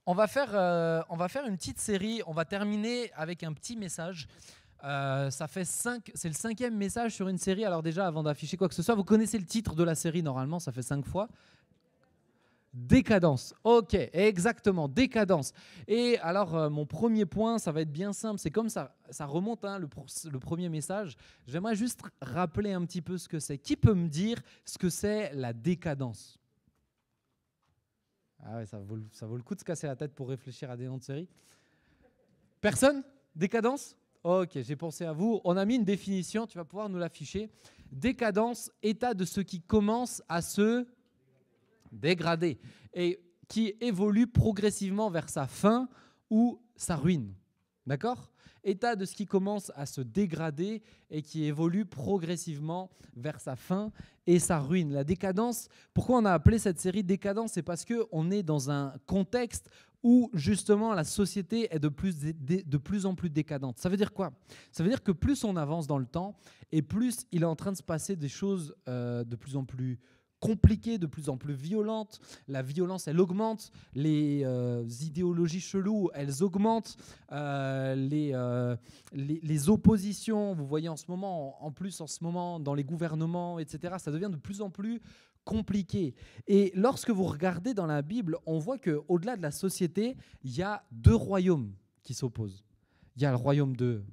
On va faire une petite série. On va terminer avec un petit message. Ça fait c'est le 5e message sur une série. Alors déjà, avant d'afficher quoi que ce soit, vous connaissez le titre de la série normalement, ça fait 5 fois. Décadence. Ok, exactement, décadence. Et alors, mon premier point, ça va être bien simple. C'est comme ça remonte, hein, le premier message. J'aimerais juste rappeler un petit peu ce que c'est. Qui peut me dire ce que c'est la décadence? Ah ouais, ça vaut le coup de se casser la tête pour réfléchir à des noms de séries. Personne? Décadence? Ok, j'ai pensé à vous. On a mis une définition, tu vas pouvoir nous l'afficher. Décadence, état de ce qui commence à se dégrader et qui évolue progressivement vers sa fin ou sa ruine. D'accord? État de ce qui commence à se dégrader et qui évolue progressivement vers sa fin et sa ruine. La décadence, pourquoi on a appelé cette série décadence? C'est parce qu'on est dans un contexte où justement la société est de plus en plus décadente. Ça veut dire quoi? Ça veut dire que plus on avance dans le temps et plus il est en train de se passer des choses de plus en plus compliquées, de plus en plus violentes. La violence, elle augmente. Les idéologies cheloues, elles augmentent. Les oppositions, vous voyez en ce moment, dans les gouvernements, etc., ça devient de plus en plus compliqué. Et lorsque vous regardez dans la Bible, on voit qu'au-delà de la société, il y a 2 royaumes qui s'opposent. Il y a le royaume de...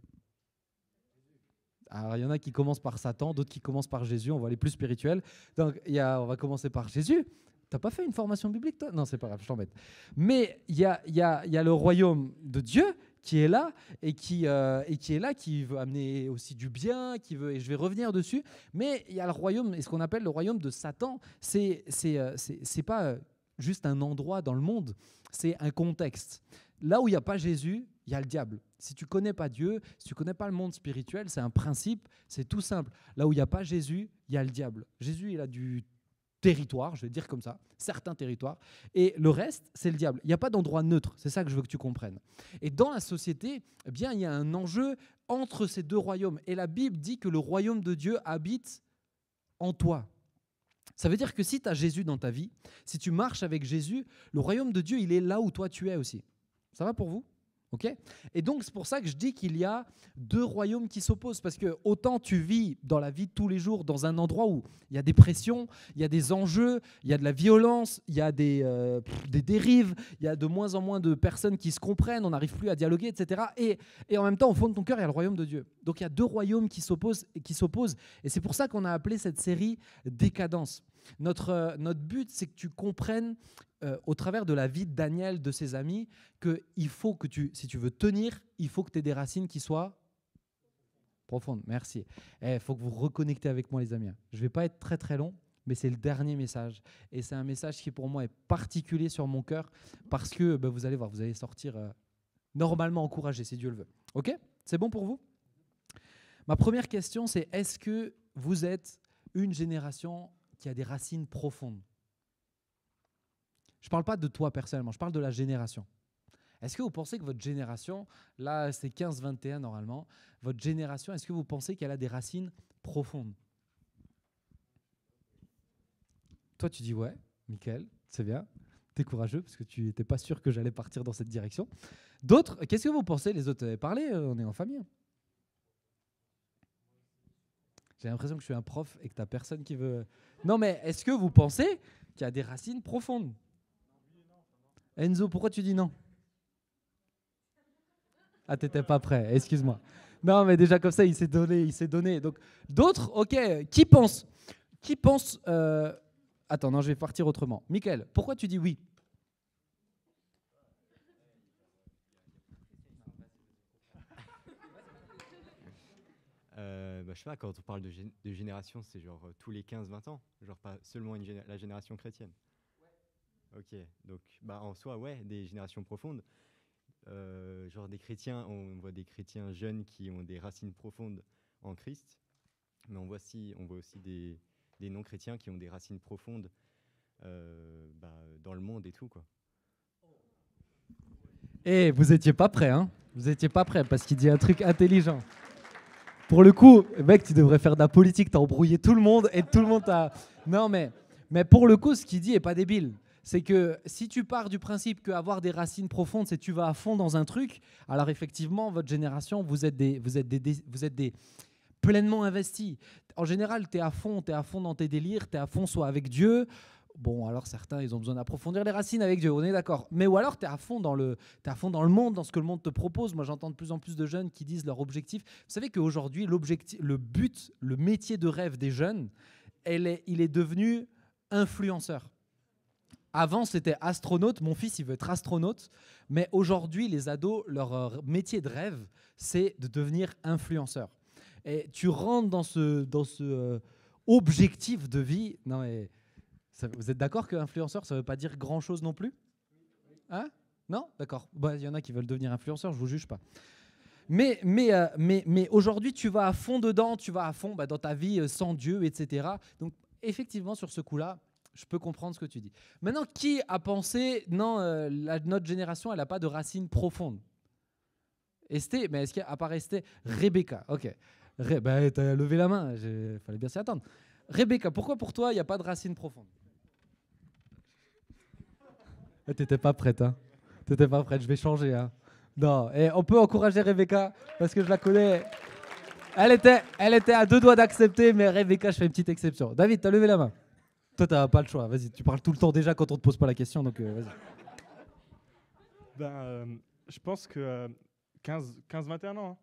Alors, il y en a qui commencent par Satan, d'autres qui commencent par Jésus. On va aller plus spirituel. Donc, on va commencer par Jésus. T'as pas fait une formation biblique, toi? Non, c'est pas grave, je t'embête. Mais il y a le royaume de Dieu qui est là et qui est là, qui veut amener aussi du bien, et je vais revenir dessus. Mais il y a le royaume, et ce qu'on appelle le royaume de Satan. C'est pas juste un endroit dans le monde, c'est un contexte. Là où il n'y a pas Jésus, il y a le diable. Si tu ne connais pas Dieu, si tu ne connais pas le monde spirituel, c'est un principe, c'est tout simple. Là où il n'y a pas Jésus, il y a le diable. Jésus, il a du territoire, je vais dire comme ça, certains territoires, et le reste, c'est le diable. Il n'y a pas d'endroit neutre, c'est ça que je veux que tu comprennes. Et dans la société, eh bien, il y a un enjeu entre ces 2 royaumes. Et la Bible dit que le royaume de Dieu habite en toi. Ça veut dire que si tu as Jésus dans ta vie, si tu marches avec Jésus, le royaume de Dieu, il est là où toi tu es aussi. Ça va pour vous? Okay? Et donc, c'est pour ça que je dis qu'il y a 2 royaumes qui s'opposent. Parce que autant tu vis dans la vie de tous les jours dans un endroit où il y a des pressions, il y a des enjeux, il y a de la violence, il y a des dérives, il y a de moins en moins de personnes qui se comprennent, on n'arrive plus à dialoguer, etc. Et en même temps, au fond de ton cœur, il y a le royaume de Dieu. Donc, il y a 2 royaumes qui s'opposent. Et c'est pour ça qu'on a appelé cette série Décadence. Notre but, c'est que tu comprennes au travers de la vie de Daniel, de ses amis, qu'il faut que si tu veux tenir, il faut que tu aies des racines qui soient profondes. Merci. Il faut que vous reconnectez avec moi, les amis. Je ne vais pas être très très long, mais c'est le dernier message. Et c'est un message qui pour moi est particulier sur mon cœur parce que vous allez voir, vous allez sortir normalement encouragé, si Dieu le veut. Ok? C'est bon pour vous? Ma première question, c'est est-ce que vous êtes une génération qui a des racines profondes? Je ne parle pas de toi personnellement, je parle de la génération. Est-ce que vous pensez que votre génération, là c'est 15-21 normalement, votre génération, est-ce que vous pensez qu'elle a des racines profondes? Toi tu dis ouais, Mickaël, c'est bien, t'es courageux parce que tu n'étais pas sûr que j'allais partir dans cette direction. D'autres, qu'est-ce que vous pensez? Les autres, parlez, on est en famille. J'ai l'impression que je suis un prof et que tu n'as personne qui veut... Non mais est-ce que vous pensez qu'il y a des racines profondes? Enzo, pourquoi tu dis non? Ah, t'étais pas prêt, excuse-moi. Non, mais déjà comme ça, il s'est donné. Donc, d'autres, ok, qui pense Attends, non, je vais partir autrement. Mickaël, pourquoi tu dis oui? Je sais pas, quand on parle de génération, c'est genre tous les 15-20 ans, genre pas seulement la génération chrétienne. Ok, donc en soi, ouais, des générations profondes. Genre des chrétiens, on voit des chrétiens jeunes qui ont des racines profondes en Christ, mais on voit aussi des non-chrétiens qui ont des racines profondes dans le monde et tout, quoi. Eh, vous étiez pas prêt, hein? Vous étiez pas prêt parce qu'il dit un truc intelligent. Pour le coup, mec, tu devrais faire de la politique, t'as embrouillé tout le monde et tout le monde t'a... Non, mais pour le coup, ce qu'il dit est pas débile. c'est que si tu pars du principe qu'avoir des racines profondes, c'est que tu vas à fond dans un truc, alors effectivement, votre génération, vous êtes des pleinement investis. En général, tu es à fond dans tes délires, tu es à fond soit avec Dieu. Bon, alors certains, ils ont besoin d'approfondir les racines avec Dieu, on est d'accord. Mais ou alors, tu es à fond dans le monde, dans ce que le monde te propose. Moi, j'entends de plus en plus de jeunes qui disent leur objectif. Vous savez qu'aujourd'hui, le but, le métier de rêve des jeunes, il est devenu influenceur. Avant, c'était astronaute. Mon fils, il veut être astronaute. Mais aujourd'hui, les ados, leur métier de rêve, c'est de devenir influenceur. Et tu rentres dans ce objectif de vie. Non, mais vous êtes d'accord que influenceur, ça ne veut pas dire grand-chose non plus? Hein? Non? D'accord. Bah, y en a qui veulent devenir influenceur, je ne vous juge pas. Mais aujourd'hui, tu vas à fond dedans, tu vas à fond dans ta vie sans Dieu, etc. Donc, effectivement, sur ce coup-là, je peux comprendre ce que tu dis. Maintenant, qui a pensé, non, notre génération, elle n'a pas de racines profondes? Esté, mais est-ce qu'à part Esté, Rebecca, ok. Bah, t'as levé la main, il fallait bien s'y attendre. Rebecca, pourquoi pour toi, il n'y a pas de racines profondes? T'étais pas prête, hein? T'étais pas prête, je vais changer, hein? Non, et on peut encourager Rebecca, parce que je la connais. Elle était à 2 doigts d'accepter, mais Rebecca, je fais une petite exception. David, t'as levé la main. Toi, t'as pas le choix. Vas-y, tu parles tout le temps déjà quand on te pose pas la question, donc vas-y. Je pense que 15-21 ans, hein.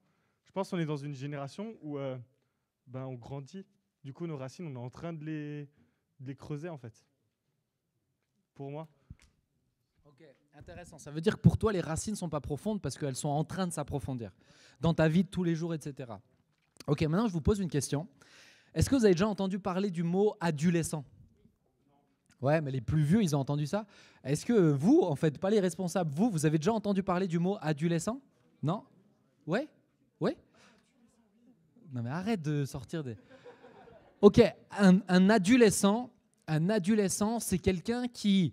Je pense qu'on est dans une génération où on grandit. Du coup, nos racines, on est en train de les creuser, en fait. Pour moi. Ok, intéressant. Ça veut dire que pour toi, les racines ne sont pas profondes parce qu'elles sont en train de s'approfondir dans ta vie de tous les jours, etc. Ok, maintenant, je vous pose une question. Est-ce que vous avez déjà entendu parler du mot adolescent? Ouais, mais les plus vieux, ils ont entendu ça. Est-ce que vous, en fait, pas les responsables, vous avez déjà entendu parler du mot adolescent? Non? Ouais? Ouais? Non, mais arrête de sortir des... Ok, un adolescent, c'est quelqu'un qui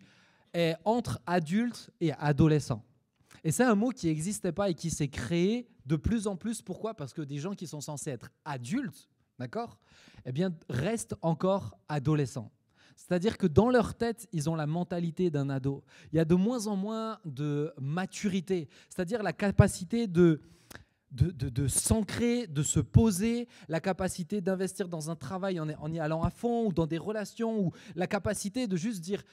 est entre adulte et adolescent. Et c'est un mot qui n'existait pas et qui s'est créé de plus en plus. Pourquoi? Parce que des gens qui sont censés être adultes, d'accord, eh bien, restent encore adolescents. C'est-à-dire que dans leur tête, ils ont la mentalité d'un ado. Il y a de moins en moins de maturité, c'est-à-dire la capacité de s'ancrer, de se poser, la capacité d'investir dans un travail en y allant à fond, ou dans des relations, ou la capacité de juste dire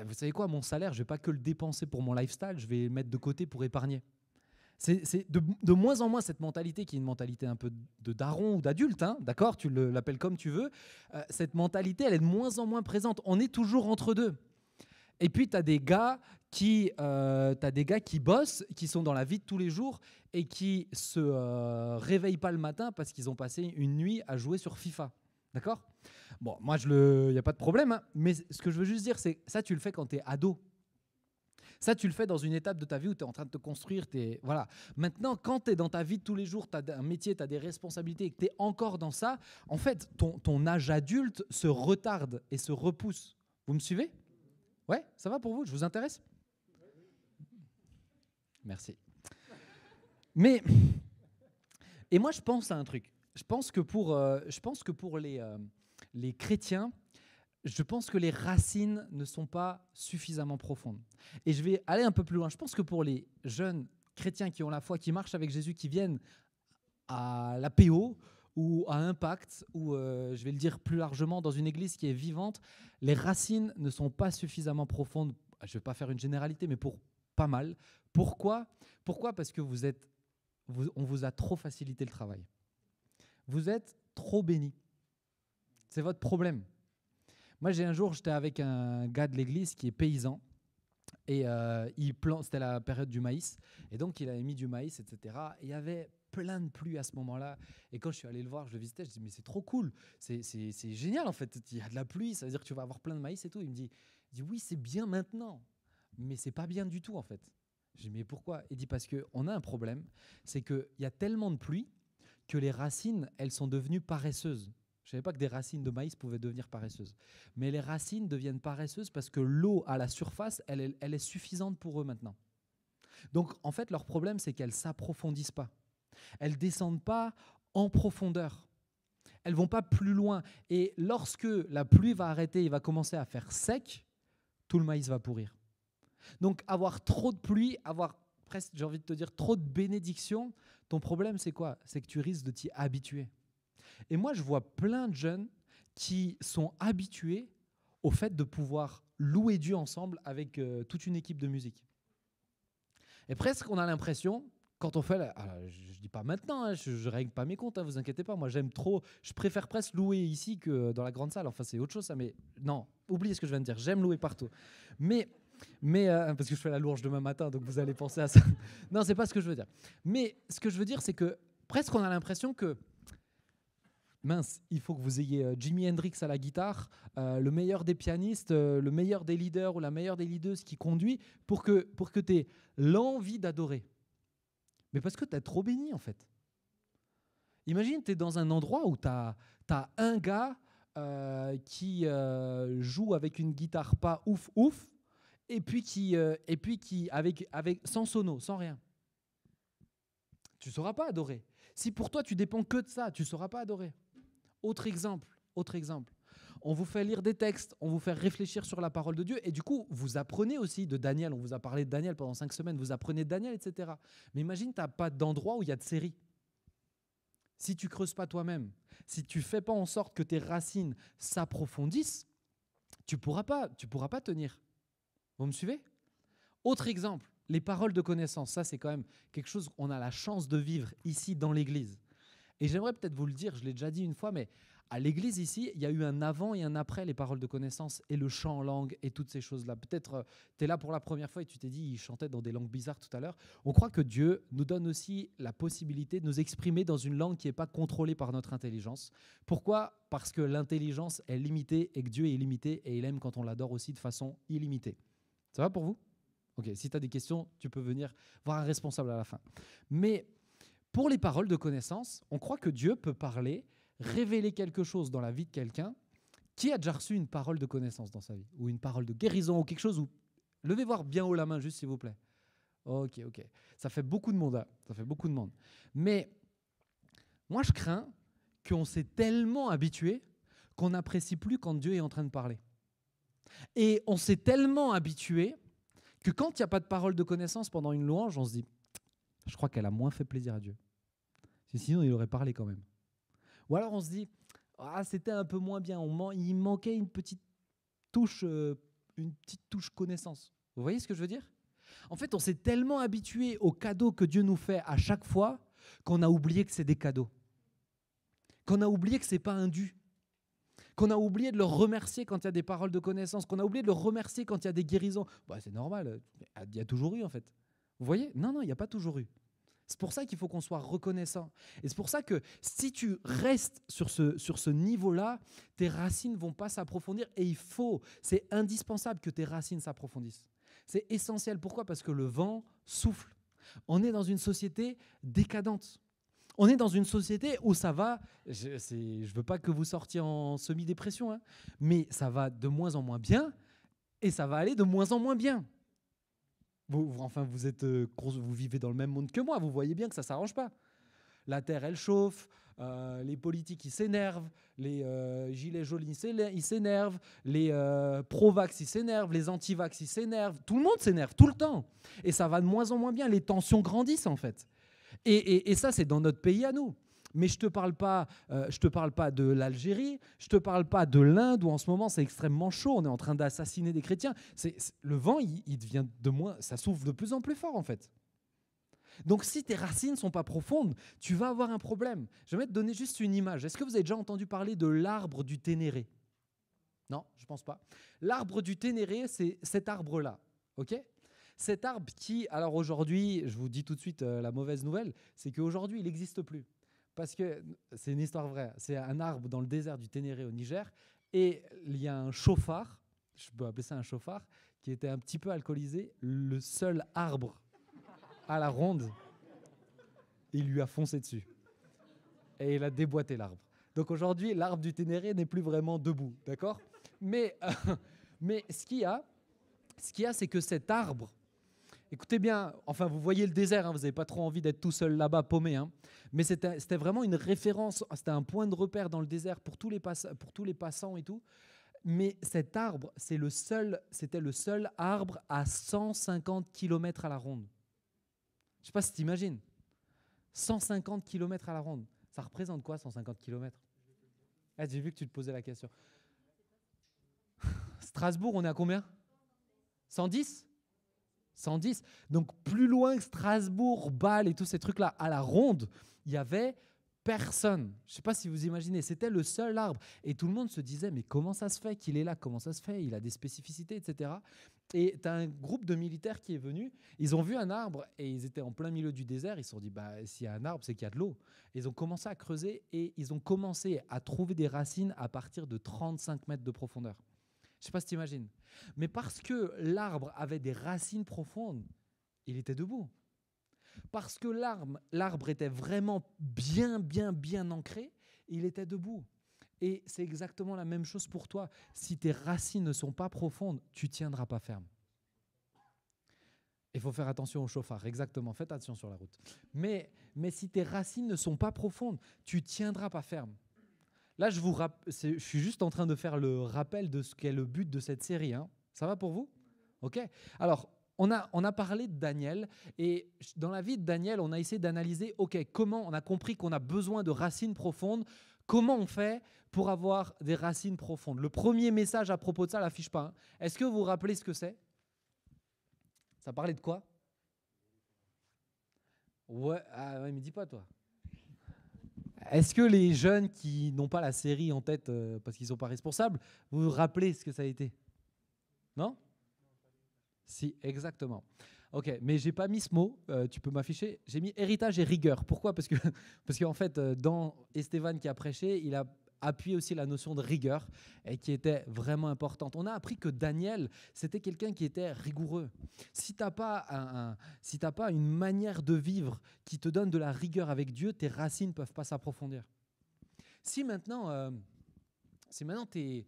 vous savez quoi, mon salaire, je ne vais pas que le dépenser pour mon lifestyle, je vais le mettre de côté pour épargner. C'est de moins en moins cette mentalité qui est une mentalité un peu de daron ou d'adulte, hein, d'accord, tu l'appelles comme tu veux. Cette mentalité, elle est de moins en moins présente. On est toujours entre deux. Et puis, tu as des gars qui bossent, qui sont dans la vie de tous les jours et qui se réveillent pas le matin parce qu'ils ont passé une nuit à jouer sur FIFA. D'accord? Bon, moi, il n'y a pas de problème, hein, mais ce que je veux juste dire, c'est que ça, tu le fais quand tu es ado. Ça, tu le fais dans une étape de ta vie où tu es en train de te construire. Voilà. Maintenant, quand tu es dans ta vie de tous les jours, tu as un métier, tu as des responsabilités et que tu es encore dans ça, en fait, ton âge adulte se retarde et se repousse. Vous me suivez? Ouais, ça va pour vous? Je vous intéresse? Merci. Et moi, je pense à un truc. Je pense que pour les chrétiens, je pense que les racines ne sont pas suffisamment profondes. Et je vais aller un peu plus loin. Je pense que pour les jeunes chrétiens qui ont la foi, qui marchent avec Jésus, qui viennent à l'APO ou à Impact, ou je vais le dire plus largement, dans une église qui est vivante, les racines ne sont pas suffisamment profondes. Je ne vais pas faire une généralité, mais pour pas mal. Pourquoi? Parce que on vous a trop facilité le travail. Vous êtes trop bénis. C'est votre problème. Moi, j'étais avec un gars de l'église qui est paysan et c'était la période du maïs et donc il avait mis du maïs, etc. Et il y avait plein de pluie à ce moment-là. Et quand je suis allé le voir, je le visitais, je dis mais c'est trop cool, c'est génial en fait. Il y a de la pluie, ça veut dire que tu vas avoir plein de maïs et tout. Il me dit oui, c'est bien maintenant, mais c'est pas bien du tout en fait. Je dis mais pourquoi? Il dit parce qu'on a un problème, c'est qu'il y a tellement de pluie que les racines, elles sont devenues paresseuses. Je ne savais pas que des racines de maïs pouvaient devenir paresseuses. Mais les racines deviennent paresseuses parce que l'eau à la surface, elle est suffisante pour eux maintenant. Donc, en fait, leur problème, c'est qu'elles ne s'approfondissent pas. Elles ne descendent pas en profondeur. Elles ne vont pas plus loin. Et lorsque la pluie va arrêter, il va commencer à faire sec, tout le maïs va pourrir. Donc avoir trop de pluie, avoir presque, j'ai envie de te dire, trop de bénédictions, ton problème c'est quoi? C'est que tu risques de t'y habituer. Et moi je vois plein de jeunes qui sont habitués au fait de pouvoir louer Dieu ensemble avec toute une équipe de musique. Et presque on a l'impression, quand on fait, je ne dis pas maintenant, hein, je ne règle pas mes comptes, hein, vous inquiétez pas, moi j'aime trop, je préfère presque louer ici que dans la grande salle, enfin c'est autre chose ça, mais non, oubliez ce que je viens de dire, j'aime louer partout. Mais parce que je fais la louange demain matin, donc vous allez penser à ça. Non, c'est pas ce que je veux dire. Mais ce que je veux dire, c'est que presque on a l'impression que mince, il faut que vous ayez Jimi Hendrix à la guitare, le meilleur des pianistes, le meilleur des leaders ou la meilleure des leaders qui conduit pour que tu aies l'envie d'adorer. Mais parce que tu es trop béni en fait. Imagine, tu es dans un endroit où tu as un gars qui joue avec une guitare pas ouf, et puis qui avec sans sono, sans rien. Tu ne sauras pas adorer. Si pour toi tu dépends que de ça, tu ne sauras pas adorer. Autre exemple. On vous fait lire des textes, on vous fait réfléchir sur la parole de Dieu, et du coup, vous apprenez aussi de Daniel. On vous a parlé de Daniel pendant 5 semaines, vous apprenez de Daniel, etc. Mais imagine, tu n'as pas d'endroit où il y a de séries. Si tu ne creuses pas toi-même, si tu ne fais pas en sorte que tes racines s'approfondissent, tu ne pourras pas tenir. Vous me suivez? Autre exemple, les paroles de connaissance. Ça, c'est quand même quelque chose qu'on a la chance de vivre ici dans l'Église. Et j'aimerais peut-être vous le dire, je l'ai déjà dit une fois, mais à l'Église ici, il y a eu un avant et un après les paroles de connaissance et le chant en langue et toutes ces choses-là. Peut-être tu es là pour la première fois et tu t'es dit, il chantait dans des langues bizarres tout à l'heure. On croit que Dieu nous donne aussi la possibilité de nous exprimer dans une langue qui n'est pas contrôlée par notre intelligence. Pourquoi? Parce que l'intelligence est limitée et que Dieu est illimité et il aime quand on l'adore aussi de façon illimitée. Ça va pour vous? Ok, si tu as des questions, tu peux venir voir un responsable à la fin. Mais pour les paroles de connaissance, on croit que Dieu peut parler, révéler quelque chose dans la vie de quelqu'un qui a déjà reçu une parole de connaissance dans sa vie, ou une parole de guérison, ou quelque chose où... Levez voir bien haut la main, juste s'il vous plaît. Ok. Ça fait beaucoup de monde, hein. Ça fait beaucoup de monde. Mais moi, je crains qu'on s'est tellement habitué qu'on n'apprécie plus quand Dieu est en train de parler. Et on s'est tellement habitué que quand il n'y a pas de parole de connaissance pendant une louange, on se dit, je crois qu'elle a moins fait plaisir à Dieu. Sinon, il aurait parlé quand même. Ou alors on se dit, c'était un peu moins bien, il manquait une petite touche connaissance. Vous voyez ce que je veux dire? En fait, on s'est tellement habitué aux cadeaux que Dieu nous fait à chaque fois qu'on a oublié que c'est des cadeaux. Qu'on a oublié que ce n'est pas un dû. Qu'on a oublié de le remercier quand il y a des paroles de connaissance. Qu'on a oublié de le remercier quand il y a des guérisons. C'est normal, il y a toujours eu en fait. Vous voyez? Non, il n'y a pas toujours eu. C'est pour ça qu'il faut qu'on soit reconnaissant. Et c'est pour ça que si tu restes sur ce niveau-là, tes racines ne vont pas s'approfondir. Et c'est indispensable que tes racines s'approfondissent. C'est essentiel. Pourquoi? Parce que le vent souffle. On est dans une société décadente. On est dans une société où ça va, je ne veux pas que vous sortiez en semi-dépression, hein, mais ça va de moins en moins bien et ça va aller de moins en moins bien. Vous vivez dans le même monde que moi, vous voyez bien que ça ne s'arrange pas. La terre, elle chauffe, les politiques, ils s'énervent, les gilets jaunes, ils s'énervent, les pro-vax, ils s'énervent, les anti-vax, ils s'énervent. Tout le monde s'énerve, tout le temps. Et ça va de moins en moins bien, les tensions grandissent en fait. Et ça, c'est dans notre pays à nous. Mais je te parle pas de l'Algérie, je te parle pas de l'Inde où en ce moment c'est extrêmement chaud, on est en train d'assassiner des chrétiens. Le vent, il devient ça souffle de plus en plus fort en fait. Donc si tes racines sont pas profondes, tu vas avoir un problème. Je vais te donner juste une image. Est-ce que vous avez déjà entendu parler de l'arbre du Ténéré? Non, je pense pas. L'arbre du Ténéré, c'est cet arbre-là, ok? Cet arbre qui, alors aujourd'hui, je vous dis tout de suite la mauvaise nouvelle, c'est qu'aujourd'hui il n'existe plus. Parce que c'est une histoire vraie. C'est un arbre dans le désert du Ténéré au Niger. Et il y a un chauffard, je peux appeler ça un chauffard, qui était un petit peu alcoolisé. Le seul arbre à la ronde, il lui a foncé dessus. Et il a déboîté l'arbre. Donc aujourd'hui, l'arbre du Ténéré n'est plus vraiment debout. D'accord ? Mais ce qu'il y a, c'est que cet arbre, écoutez bien, enfin vous voyez le désert, hein, vous n'avez pas trop envie d'être tout seul là-bas paumé, hein, mais c'était vraiment une référence, c'était un point de repère dans le désert pour tous les passants et tout. Mais cet arbre, c'était le seul arbre à 150 km à la ronde. Je ne sais pas si tu imagines. 150 km à la ronde. Ça représente quoi, 150 km? Ah, j'ai vu que tu te posais la question. Strasbourg, on est à combien? 110? 110. Donc, plus loin que Strasbourg, Bâle et tous ces trucs-là, à la ronde, il y avait personne. Je ne sais pas si vous imaginez, c'était le seul arbre. Et tout le monde se disait, mais comment ça se fait qu'il est là? Comment ça se fait? Il a des spécificités, etc. Et tu as un groupe de militaires qui est venu. Ils ont vu un arbre et ils étaient en plein milieu du désert. Ils se sont dit, bah, s'il y a un arbre, c'est qu'il y a de l'eau. Ils ont commencé à creuser et ils ont commencé à trouver des racines à partir de 35 mètres de profondeur. Je ne sais pas si tu imagines. Mais parce que l'arbre avait des racines profondes, il était debout. Parce que l'arbre était vraiment bien ancré, il était debout. Et c'est exactement la même chose pour toi. Si tes racines ne sont pas profondes, tu ne tiendras pas ferme. Il faut faire attention au chauffard, exactement. Faites attention sur la route. Mais si tes racines ne sont pas profondes, tu ne tiendras pas ferme. Là, je suis juste en train de faire le rappel de ce qu'est le but de cette série. Hein. Ça va pour vous? OK. Alors, on a parlé de Daniel. Et dans la vie de Daniel, on a essayé d'analyser, OK, comment on a compris qu'on a besoin de racines profondes. Comment on fait pour avoir des racines profondes? Le premier message à propos de ça, l'affiche pas. Hein. Est-ce que vous vous rappelez ce que c'est? Ça parlait de quoi? Ouais, mais dis pas toi. Est-ce que les jeunes qui n'ont pas la série en tête parce qu'ils ne sont pas responsables, vous vous rappelez ce que ça a été? Non? Si, exactement. Ok, mais j'ai pas mis ce mot, tu peux m'afficher. J'ai mis héritage et rigueur. Pourquoi? Parce qu'en fait, dans Esteban qui a prêché, il a appuyé aussi la notion de rigueur et qui était vraiment importante. On a appris que Daniel, c'était quelqu'un qui était rigoureux. Si tu n'as pas une manière de vivre qui te donne de la rigueur avec Dieu, tes racines ne peuvent pas s'approfondir. Si maintenant tu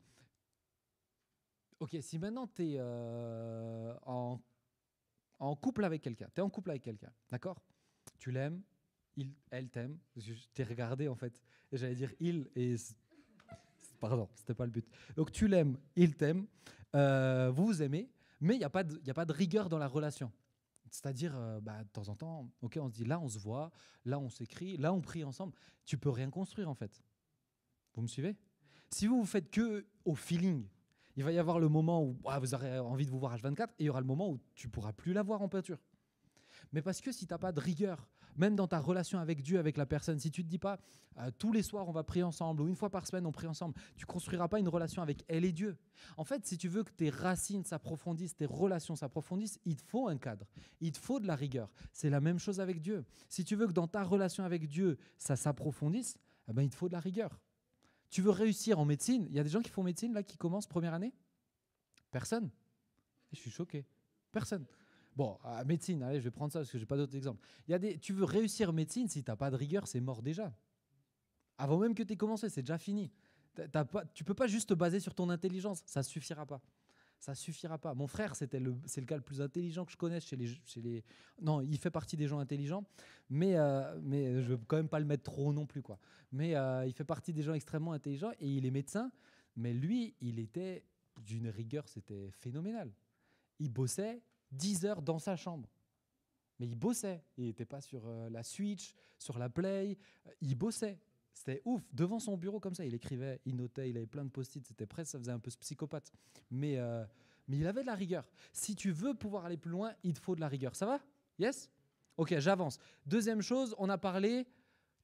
es en couple avec quelqu'un, tu es en couple avec quelqu'un, d'accord? Tu l'aimes, elle t'aime, je t'ai regardé en fait, et j'allais dire il, et pardon, c'était pas le but. Donc tu l'aimes, il t'aime, vous vous aimez, mais il n'y a pas de rigueur dans la relation. C'est-à-dire, de temps en temps, ok, on se dit là on se voit, là on s'écrit, là on prie ensemble. Tu peux rien construire en fait. Vous me suivez? Si vous faites que au feeling, il va y avoir le moment où vous aurez envie de vous voir H24 et il y aura le moment où tu ne pourras plus la voir en peinture. Mais parce que si tu n'as pas de rigueur, même dans ta relation avec Dieu, avec la personne, si tu ne te dis pas tous les soirs on va prier ensemble ou une fois par semaine on prie ensemble, tu ne construiras pas une relation avec elle et Dieu. En fait, si tu veux que tes racines s'approfondissent, tes relations s'approfondissent, il te faut un cadre, il te faut de la rigueur. C'est la même chose avec Dieu. Si tu veux que dans ta relation avec Dieu, ça s'approfondisse, il te faut de la rigueur. Tu veux réussir en médecine, il y a des gens qui font médecine là qui commencent première année? Personne. Je suis choqué. Personne. Bon, médecine, allez, je vais prendre ça parce que je n'ai pas d'autres exemples. Tu veux réussir en médecine, si tu n'as pas de rigueur, c'est mort déjà. Avant même que tu aies commencé, c'est déjà fini. Tu ne peux pas juste te baser sur ton intelligence, ça ne suffira pas. Ça suffira pas. Mon frère, c'est le gars le plus intelligent que je connaisse chez les... Non, il fait partie des gens intelligents, mais je ne veux quand même pas le mettre trop non plus, quoi. Mais il fait partie des gens extrêmement intelligents et il est médecin, mais lui, il était d'une rigueur, c'était phénoménal. Il bossait 10 heures dans sa chambre. Mais il bossait. Il n'était pas sur la Switch, sur la Play. Il bossait. C'était ouf. Devant son bureau comme ça, il écrivait, il notait, il avait plein de post-it. C'était presque, ça faisait un peu psychopathe. Mais il avait de la rigueur. Si tu veux pouvoir aller plus loin, il te faut de la rigueur. Ça va? Yes? Ok, j'avance. Deuxième chose, on a parlé...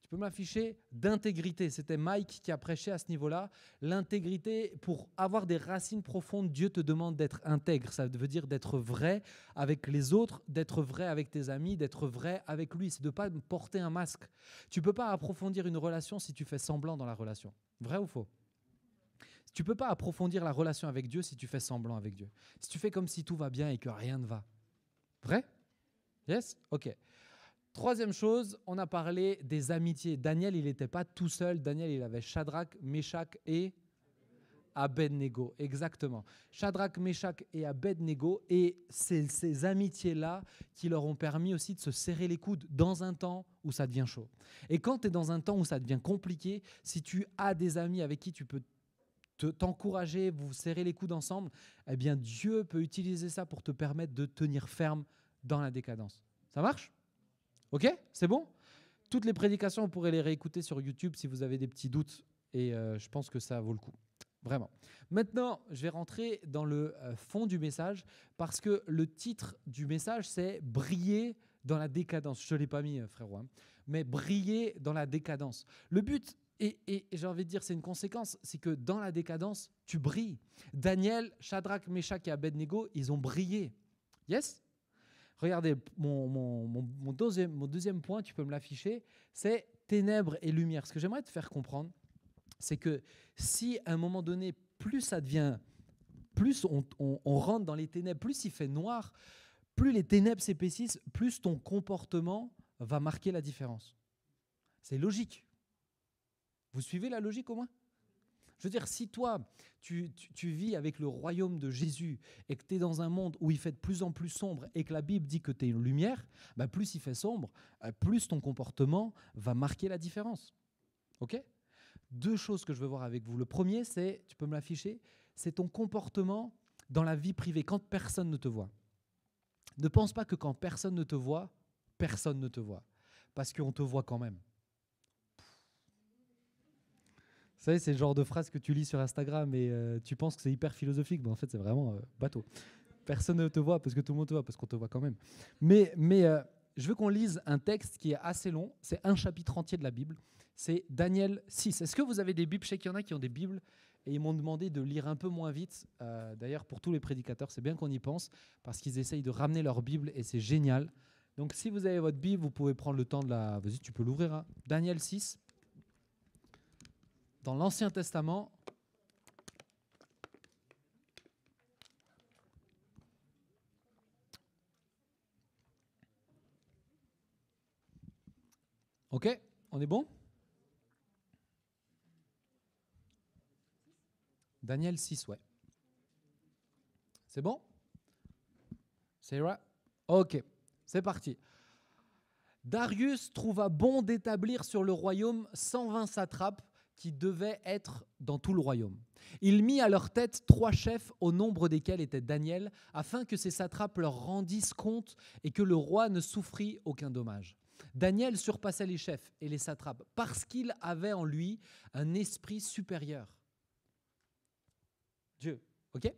Tu peux m'afficher d'intégrité. C'était Mike qui a prêché à ce niveau-là. L'intégrité, pour avoir des racines profondes, Dieu te demande d'être intègre. Ça veut dire d'être vrai avec les autres, d'être vrai avec tes amis, d'être vrai avec lui. C'est de ne pas porter un masque. Tu ne peux pas approfondir une relation si tu fais semblant dans la relation. Vrai ou faux? Tu ne peux pas approfondir la relation avec Dieu si tu fais semblant avec Dieu. Si tu fais comme si tout va bien et que rien ne va. Vrai? Yes? Ok. Troisième chose, on a parlé des amitiés. Daniel, il n'était pas tout seul. Daniel, il avait Shadrach, Meshach et Abednego. Exactement. Shadrach, Meshach et Abednego. Et c'est ces amitiés-là qui leur ont permis aussi de se serrer les coudes dans un temps où ça devient chaud. Et quand tu es dans un temps où ça devient compliqué, si tu as des amis avec qui tu peux t'encourager, vous serrer les coudes ensemble, eh bien Dieu peut utiliser ça pour te permettre de tenir ferme dans la décadence. Ça marche? Ok? C'est bon? Toutes les prédications, vous pourrez les réécouter sur YouTube si vous avez des petits doutes. Et je pense que ça vaut le coup. Vraiment. Maintenant, je vais rentrer dans le fond du message parce que le titre du message, c'est « Briller dans la décadence ». Je ne te l'ai pas mis, frérot, hein, mais « Briller dans la décadence ». Le but, et j'ai envie de dire c'est une conséquence, c'est que dans la décadence, tu brilles. Daniel, Shadrach, Meshach et Abednego, ils ont brillé. Yes? Regardez, mon deuxième point, tu peux me l'afficher, c'est ténèbres et lumière. Ce que j'aimerais te faire comprendre, c'est que si à un moment donné, plus ça devient, plus on rentre dans les ténèbres, plus il fait noir, plus les ténèbres s'épaississent, plus ton comportement va marquer la différence. C'est logique. Vous suivez la logique au moins? Je veux dire, si toi, tu vis avec le royaume de Jésus et que tu es dans un monde où il fait de plus en plus sombre et que la Bible dit que tu es une lumière, bah plus il fait sombre, plus ton comportement va marquer la différence. Ok? Deux choses que je veux voir avec vous. Le premier, c'est, tu peux me l'afficher, c'est ton comportement dans la vie privée, quand personne ne te voit. Ne pense pas que quand personne ne te voit, personne ne te voit. Parce qu'on te voit quand même. Vous savez, c'est le genre de phrase que tu lis sur Instagram et tu penses que c'est hyper philosophique. Mais en fait, c'est vraiment bateau. Personne ne te voit parce que tout le monde te voit, parce qu'on te voit quand même. Mais je veux qu'on lise un texte qui est assez long. C'est un chapitre entier de la Bible. C'est Daniel 6. Est-ce que vous avez des Bibles? Je sais qu'il y en a qui ont des Bibles et ils m'ont demandé de lire un peu moins vite. D'ailleurs, pour tous les prédicateurs, c'est bien qu'on y pense parce qu'ils essayent de ramener leur Bible et c'est génial. Donc, si vous avez votre Bible, vous pouvez prendre le temps de la... Vas-y, tu peux l'ouvrir. Hein. Daniel 6. Dans l'Ancien Testament. Ok, on est bon? Daniel 6, ouais. C'est bon? Sarah? Ok, c'est parti. Darius trouva bon d'établir sur le royaume 120 satrapes qui devaient être dans tout le royaume. Il mit à leur tête 3 chefs, au nombre desquels était Daniel, afin que ces satrapes leur rendissent compte et que le roi ne souffrit aucun dommage. Daniel surpassait les chefs et les satrapes parce qu'il avait en lui un esprit supérieur. Dieu, ok ?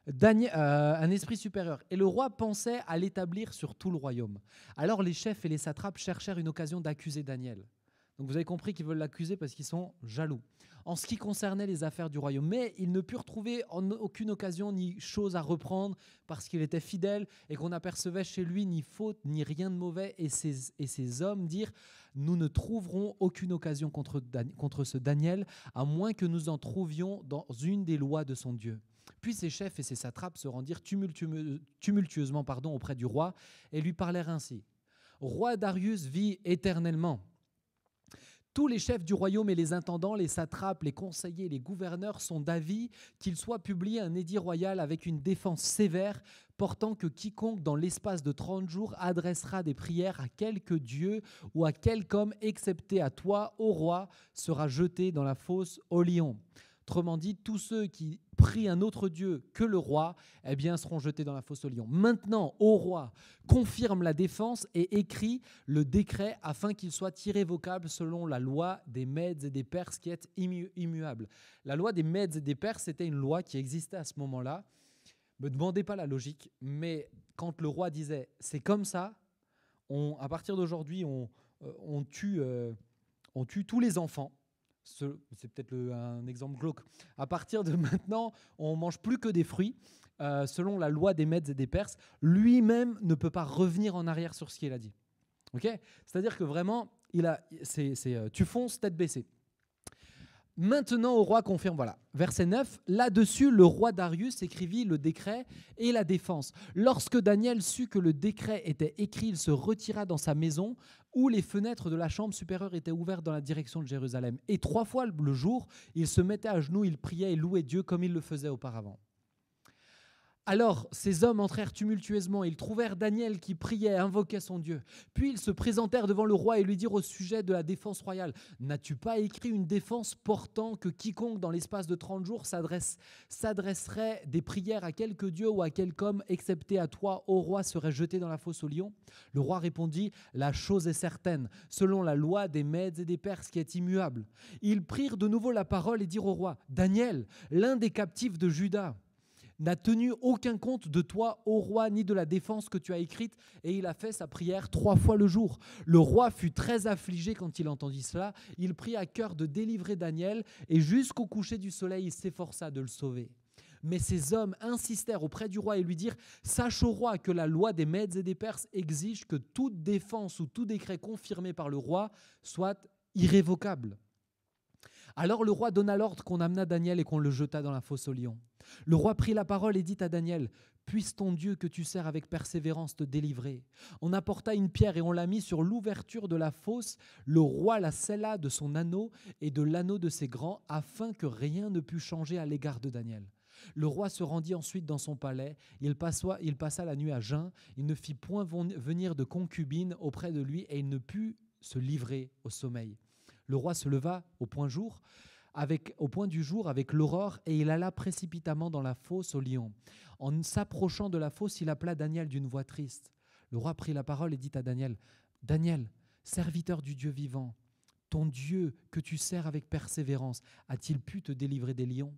Un esprit supérieur. Et le roi pensait à l'établir sur tout le royaume. Alors les chefs et les satrapes cherchèrent une occasion d'accuser Daniel. Donc vous avez compris qu'ils veulent l'accuser parce qu'ils sont jaloux. En ce qui concernait les affaires du royaume. Mais ils ne purent trouver en aucune occasion ni chose à reprendre parce qu'il était fidèle et qu'on n'apercevait chez lui ni faute ni rien de mauvais. Et ces hommes dirent, nous ne trouverons aucune occasion contre ce Daniel, à moins que nous en trouvions dans une des lois de son Dieu. Puis ses chefs et ses satrapes se rendirent tumultueusement auprès du roi et lui parlèrent ainsi. Roi Darius vit éternellement. Tous les chefs du royaume et les intendants, les satrapes, les conseillers, les gouverneurs sont d'avis qu'il soit publié un édit royal avec une défense sévère portant que quiconque dans l'espace de 30 jours adressera des prières à quelque dieu ou à quelque homme excepté à toi, ô roi, sera jeté dans la fosse au lion. Autrement dit, tous ceux qui prient un autre Dieu que le roi, eh bien, seront jetés dans la fosse au lion. Maintenant, ô roi, confirme la défense et écrit le décret afin qu'il soit irrévocable selon la loi des Mèdes et des Perses qui est immuable. La loi des Mèdes et des Perses, c'était une loi qui existait à ce moment-là. Ne me demandez pas la logique, mais quand le roi disait « c'est comme ça », à partir d'aujourd'hui, on tue tous les enfants. C'est peut-être un exemple glauque. À partir de maintenant, on ne mange plus que des fruits. Selon la loi des Mèdes et des Perses, lui-même ne peut pas revenir en arrière sur ce qu'il a dit. Okay ? C'est-à-dire que vraiment, tu fonces tête baissée. Maintenant, au roi confirme, voilà, verset 9, là-dessus, le roi Darius écrivit le décret et la défense. Lorsque Daniel sut que le décret était écrit, il se retira dans sa maison où les fenêtres de la chambre supérieure étaient ouvertes dans la direction de Jérusalem. Et 3 fois le jour, il se mettait à genoux, il priait et louait Dieu comme il le faisait auparavant. Alors ces hommes entrèrent tumultueusement, ils trouvèrent Daniel qui priait, invoquait son Dieu. Puis ils se présentèrent devant le roi et lui dirent au sujet de la défense royale, « N'as-tu pas écrit une défense portant que quiconque dans l'espace de 30 jours s'adresserait des prières à quelque dieu ou à quelque homme, excepté à toi, ô roi, serait jeté dans la fosse aux lions ?» Le roi répondit, « La chose est certaine, selon la loi des Mèdes et des Perses qui est immuable. » Ils prirent de nouveau la parole et dirent au roi, « Daniel, l'un des captifs de Juda, n'a tenu aucun compte de toi, ô roi, ni de la défense que tu as écrite, et il a fait sa prière 3 fois le jour. » Le roi fut très affligé quand il entendit cela. Il prit à cœur de délivrer Daniel, et jusqu'au coucher du soleil, il s'efforça de le sauver. Mais ces hommes insistèrent auprès du roi et lui dirent, « Sache au roi que la loi des Mèdes et des Perses exige que toute défense ou tout décret confirmé par le roi soit irrévocable. » Alors le roi donna l'ordre qu'on amena Daniel et qu'on le jeta dans la fosse aux lions. Le roi prit la parole et dit à Daniel, « Puisse ton Dieu que tu sers avec persévérance te délivrer. » On apporta une pierre et on la mit sur l'ouverture de la fosse. Le roi la scella de son anneau et de l'anneau de ses grands, afin que rien ne pût changer à l'égard de Daniel. Le roi se rendit ensuite dans son palais. Il passa la nuit à jeun. Il ne fit point venir de concubine auprès de lui et il ne put se livrer au sommeil. Le roi se leva au point du jour avec l'aurore et il alla précipitamment dans la fosse aux lions. En s'approchant de la fosse, il appela Daniel d'une voix triste. Le roi prit la parole et dit à Daniel, « Daniel, serviteur du Dieu vivant, ton Dieu que tu sers avec persévérance, a-t-il pu te délivrer des lions ?»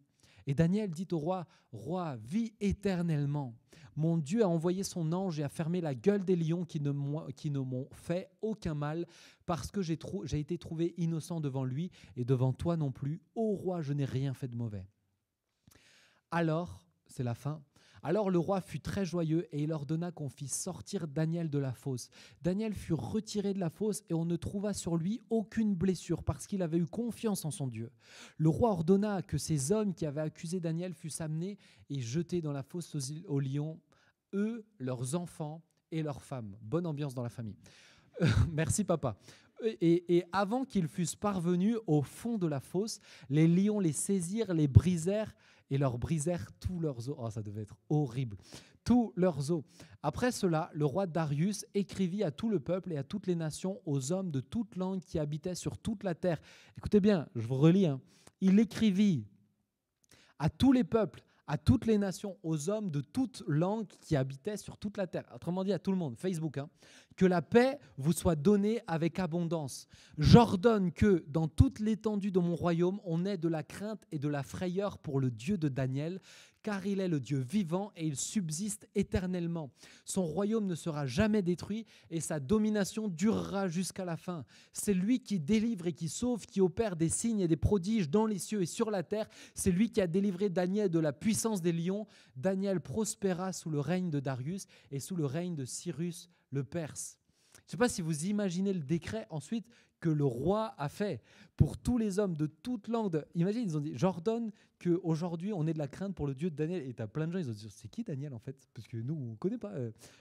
Et Daniel dit au roi, « Roi, vis éternellement. Mon Dieu a envoyé son ange et a fermé la gueule des lions qui ne m'ont fait aucun mal, parce que j'ai été trouvé innocent devant lui et devant toi non plus. Ô roi, je n'ai rien fait de mauvais. » Alors, c'est la fin. Alors le roi fut très joyeux et il ordonna qu'on fît sortir Daniel de la fosse. Daniel fut retiré de la fosse et on ne trouva sur lui aucune blessure parce qu'il avait eu confiance en son Dieu. Le roi ordonna que ces hommes qui avaient accusé Daniel fussent amenés et jetés dans la fosse aux lions, eux, leurs enfants et leurs femmes. Bonne ambiance dans la famille. Merci papa. Et avant qu'ils fussent parvenus au fond de la fosse, les lions les saisirent, les brisèrent et leur brisèrent tous leurs os. Oh, ça devait être horrible. Tous leurs os. Après cela, le roi Darius écrivit à tout le peuple et à toutes les nations, aux hommes de toute langue qui habitaient sur toute la terre. Écoutez bien, je vous relis. Il écrivit à tous les peuples, à toutes les nations, aux hommes de toute langue qui habitaient sur toute la terre. Autrement dit, à tout le monde. Facebook. Que la paix vous soit donnée avec abondance. J'ordonne que, dans toute l'étendue de mon royaume, on ait de la crainte et de la frayeur pour le Dieu de Daniel, car il est le Dieu vivant et il subsiste éternellement. Son royaume ne sera jamais détruit et sa domination durera jusqu'à la fin. C'est lui qui délivre et qui sauve, qui opère des signes et des prodiges dans les cieux et sur la terre. C'est lui qui a délivré Daniel de la puissance des lions. Daniel prospéra sous le règne de Darius et sous le règne de Cyrus le Perse. Je ne sais pas si vous imaginez le décret ensuite que le roi a fait pour tous les hommes de toute langue. Imagine, ils ont dit, j'ordonne qu'aujourd'hui on ait de la crainte pour le Dieu de Daniel. Et tu as plein de gens, ils ont dit, c'est qui Daniel en fait? Parce que nous, on ne connaît pas.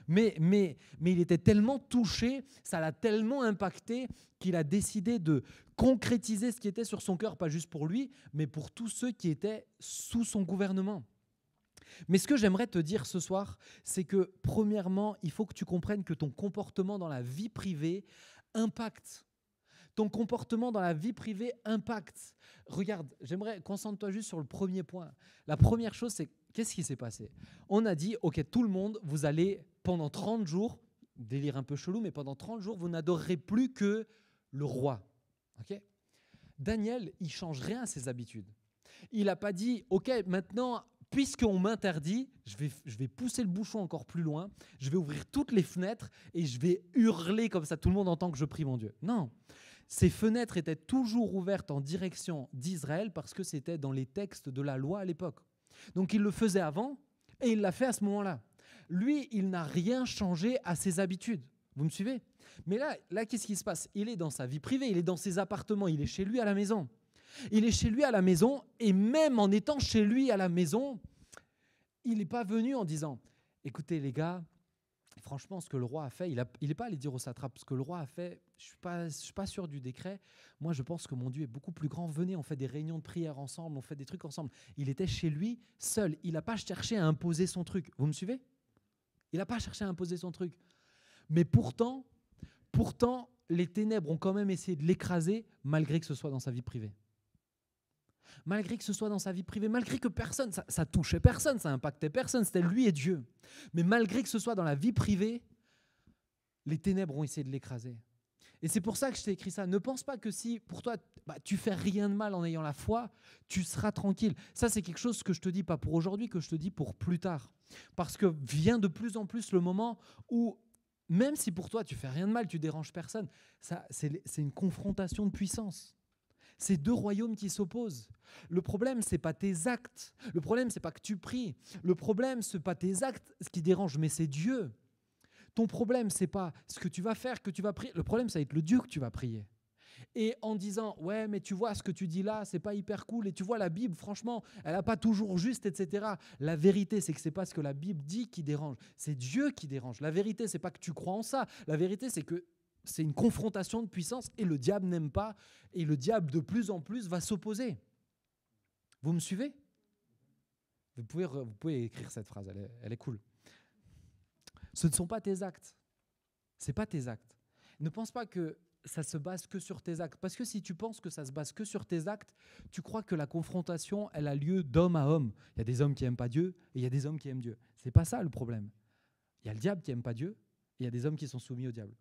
Mais il était tellement touché, ça l'a tellement impacté qu'il a décidé de concrétiser ce qui était sur son cœur, pas juste pour lui, mais pour tous ceux qui étaient sous son gouvernement. Mais ce que j'aimerais te dire ce soir, c'est que premièrement, il faut que tu comprennes que ton comportement dans la vie privée impacte. Ton comportement dans la vie privée impacte. Regarde, concentre-toi juste sur le premier point. La première chose, c'est qu'est-ce qui s'est passé? On a dit, ok, tout le monde, vous allez pendant 30 jours, délire un peu chelou, mais pendant 30 jours, vous n'adorerez plus que le roi. Okay? Daniel, il ne change rien à ses habitudes. Il n'a pas dit, ok, maintenant, puisqu'on m'interdit, je vais pousser le bouchon encore plus loin, je vais ouvrir toutes les fenêtres et je vais hurler comme ça, tout le monde entend que je prie mon Dieu. Non, ces fenêtres étaient toujours ouvertes en direction d'Israël parce que c'était dans les textes de la loi à l'époque. Donc il le faisait avant et il l'a fait à ce moment-là. Lui, il n'a rien changé à ses habitudes. Vous me suivez? Mais là, qu'est-ce qui se passe? Il est dans sa vie privée, il est dans ses appartements, il est chez lui à la maison. Il est chez lui à la maison et même en étant chez lui à la maison, il n'est pas venu en disant « Écoutez les gars, franchement, ce que le roi a fait, il n'est pas allé dire au satrape, ce que le roi a fait, je ne suis pas sûr du décret. Moi, je pense que mon Dieu est beaucoup plus grand. Venez, on fait des réunions de prière ensemble, on fait des trucs ensemble. Il était chez lui, seul. Il n'a pas cherché à imposer son truc. Vous me suivez? Il n'a pas cherché à imposer son truc. Mais pourtant, les ténèbres ont quand même essayé de l'écraser, malgré que ce soit dans sa vie privée. Malgré que ce soit dans sa vie privée, malgré que personne, ça touchait personne, ça impactait personne, c'était lui et Dieu. Mais malgré que ce soit dans la vie privée, les ténèbres ont essayé de l'écraser. Et c'est pour ça que je t'ai écrit ça. Ne pense pas que si pour toi, tu fais rien de mal en ayant la foi, tu seras tranquille. Ça, c'est quelque chose que je te dis pas pour aujourd'hui, que je te dis pour plus tard. Parce que vient de plus en plus le moment où, même si pour toi, tu fais rien de mal, tu déranges personne, c'est une confrontation de puissance. C'est deux royaumes qui s'opposent. Le problème, ce n'est pas tes actes. Le problème, ce n'est pas que tu pries. Le problème, ce n'est pas tes actes ce qui dérange, mais c'est Dieu. Ton problème, ce n'est pas ce que tu vas faire, que tu vas prier. Le problème, ça va être le Dieu que tu vas prier. Et en disant, ouais, mais tu vois, ce que tu dis là, c'est pas hyper cool. Et tu vois, la Bible, franchement, elle n'a pas toujours juste, etc. La vérité, c'est que ce n'est pas ce que la Bible dit qui dérange. C'est Dieu qui dérange. La vérité, ce n'est pas que tu crois en ça. La vérité, c'est que c'est une confrontation de puissance et le diable n'aime pas et le diable de plus en plus va s'opposer. Vous me suivez? Vous pouvez écrire cette phrase, elle est cool. Ce ne sont pas tes actes. Ce n'est pas tes actes. Ne pense pas que ça se base que sur tes actes. Parce que si tu penses que ça se base que sur tes actes, tu crois que la confrontation, elle a lieu d'homme à homme. Il y a des hommes qui n'aiment pas Dieu et il y a des hommes qui aiment Dieu. Ce n'est pas ça le problème. Il y a le diable qui n'aime pas Dieu et il y a des hommes qui sont soumis au diable.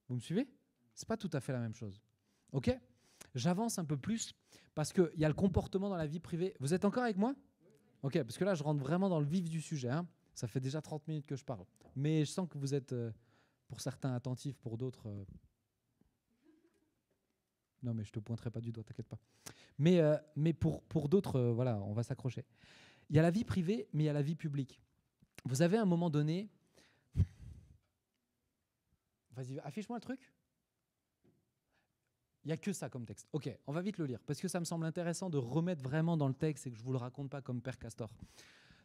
Vous me suivez? Ce n'est pas tout à fait la même chose. Ok? J'avance un peu plus parce qu'il y a le comportement dans la vie privée. Vous êtes encore avec moi? Ok, parce que là, je rentre vraiment dans le vif du sujet. Hein. Ça fait déjà 30 minutes que je parle. Mais je sens que vous êtes, pour certains, attentifs, pour d'autres... Non, mais je ne te pointerai pas du doigt, t'inquiète pas. Mais pour d'autres, voilà, on va s'accrocher. Il y a la vie privée, mais il y a la vie publique. Vous avez à un moment donné... Vas-y, affiche-moi le truc. Il n'y a que ça comme texte. Ok, on va vite le lire, parce que ça me semble intéressant de remettre vraiment dans le texte et que je ne vous le raconte pas comme Père Castor.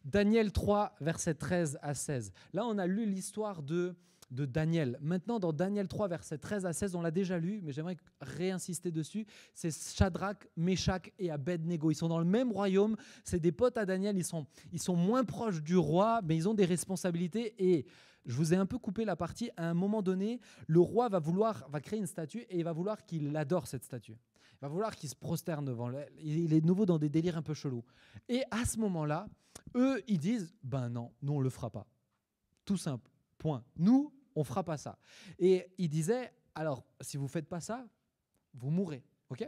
Daniel 3, versets 13 à 16. Là, on a lu l'histoire de Daniel. Maintenant, dans Daniel 3, versets 13 à 16, on l'a déjà lu, mais j'aimerais réinsister dessus. C'est Shadrach, Meshach et Abednego. Ils sont dans le même royaume. C'est des potes à Daniel. Ils sont moins proches du roi, mais ils ont des responsabilités. Et je vous ai un peu coupé la partie. À un moment donné, le roi va créer une statue et il va vouloir qu'il adore cette statue. Il va vouloir qu'il se prosterne devant elle. Il est de nouveau dans des délires un peu chelous. Et à ce moment-là, eux, ils disent, ben non, nous, on ne le fera pas. Tout simple, point. Nous, on ne fera pas ça. Et il disait, alors, si vous ne faites pas ça, vous mourrez, ok ?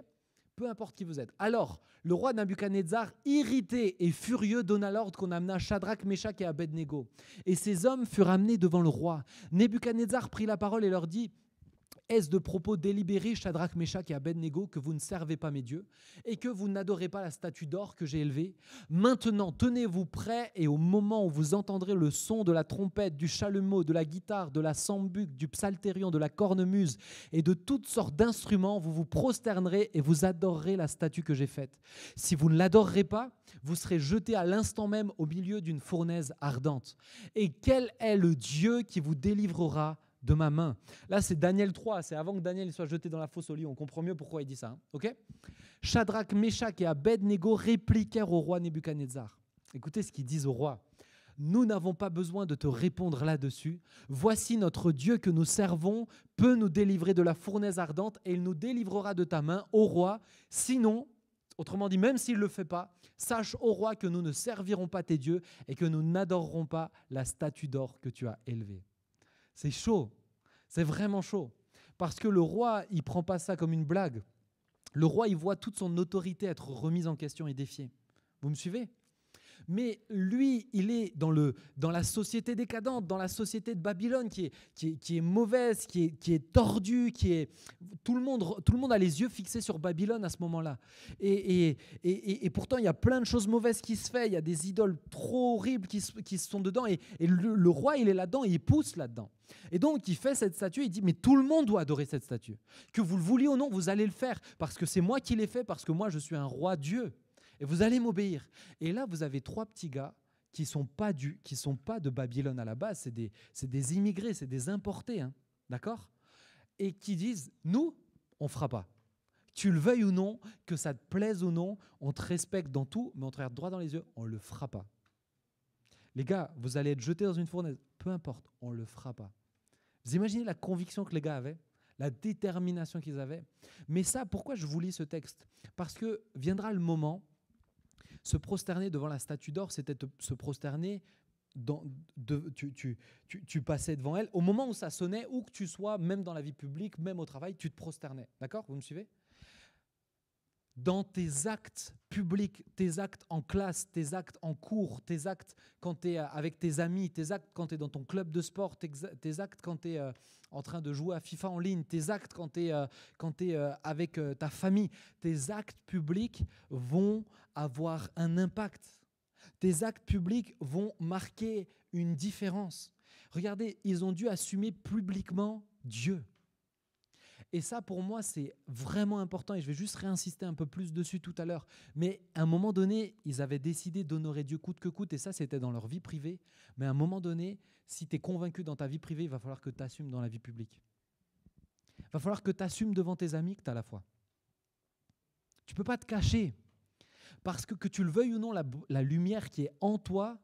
Peu importe qui vous êtes. Alors, le roi Nabuchodonosor, irrité et furieux, donna l'ordre qu'on amena Shadrach, Meshach et Abednego. Et ces hommes furent amenés devant le roi. Nebuchadnezzar prit la parole et leur dit, est-ce de propos délibérés, Shadrach, Meshach et Abednego, que vous ne servez pas mes dieux et que vous n'adorez pas la statue d'or que j'ai élevée? Maintenant, tenez-vous prêts et au moment où vous entendrez le son de la trompette, du chalumeau, de la guitare, de la sambuc, du psalterion, de la cornemuse et de toutes sortes d'instruments, vous vous prosternerez et vous adorerez la statue que j'ai faite. Si vous ne l'adorerez pas, vous serez jetés à l'instant même au milieu d'une fournaise ardente. Et quel est le Dieu qui vous délivrera de ma main? Là, c'est Daniel 3, c'est avant que Daniel soit jeté dans la fosse au lion. On comprend mieux pourquoi il dit ça. Hein, okay? Shadrach, Meshach et Abednego répliquèrent au roi Nebuchadnezzar. Écoutez ce qu'ils disent au roi. Nous n'avons pas besoin de te répondre là-dessus. Voici notre Dieu que nous servons peut nous délivrer de la fournaise ardente et il nous délivrera de ta main, ô roi. Sinon, autrement dit, même s'il ne le fait pas, sache, ô roi, que nous ne servirons pas tes dieux et que nous n'adorerons pas la statue d'or que tu as élevée. C'est chaud, c'est vraiment chaud. Parce que le roi, il ne prend pas ça comme une blague. Le roi, il voit toute son autorité être remise en question et défiée. Vous me suivez ? Mais lui, il est dans la société décadente, dans la société de Babylone qui est mauvaise, qui est tordue, tout le monde a les yeux fixés sur Babylone à ce moment-là. Et pourtant, il y a plein de choses mauvaises qui se font. Il y a des idoles trop horribles qui sont dedans. Et le roi, il est là-dedans et il pousse là-dedans. Et donc, il fait cette statue, il dit, mais tout le monde doit adorer cette statue. Que vous le vouliez ou non, vous allez le faire. Parce que c'est moi qui l'ai fait, parce que moi, je suis un roi Dieu. Et vous allez m'obéir. Et là, vous avez 3 petits gars qui sont pas de Babylone à la base, c'est des immigrés, c'est des importés, hein, d'accord? Et qui disent, nous, on fera pas. Tu le veuilles ou non, que ça te plaise ou non, on te respecte dans tout, mais on te regarde droit dans les yeux, on le fera pas. Les gars, vous allez être jetés dans une fournaise, peu importe, on le fera pas. Vous imaginez la conviction que les gars avaient, la détermination qu'ils avaient. Mais ça, pourquoi je vous lis ce texte? Parce que viendra le moment, se prosterner devant la statue d'or, c'était se prosterner, tu passais devant elle. Au moment où ça sonnait, où que tu sois, même dans la vie publique, même au travail, tu te prosternais. D'accord? Vous me suivez? Dans tes actes publics, tes actes en classe, tes actes en cours, tes actes quand tu es avec tes amis, tes actes quand tu es dans ton club de sport, tes actes quand tu es en train de jouer à FIFA en ligne, tes actes quand tu es avec ta famille, tes actes publics vont avoir un impact. Tes actes publics vont marquer une différence. Regardez, ils ont dû assumer publiquement Dieu. Et ça, pour moi, c'est vraiment important et je vais juste réinsister un peu plus dessus tout à l'heure. Mais à un moment donné, ils avaient décidé d'honorer Dieu coûte que coûte et ça, c'était dans leur vie privée. Mais à un moment donné, si tu es convaincu dans ta vie privée, il va falloir que tu assumes dans la vie publique. Il va falloir que tu assumes devant tes amis que tu as la foi. Tu ne peux pas te cacher. Parce que tu le veuilles ou non, la lumière qui est en toi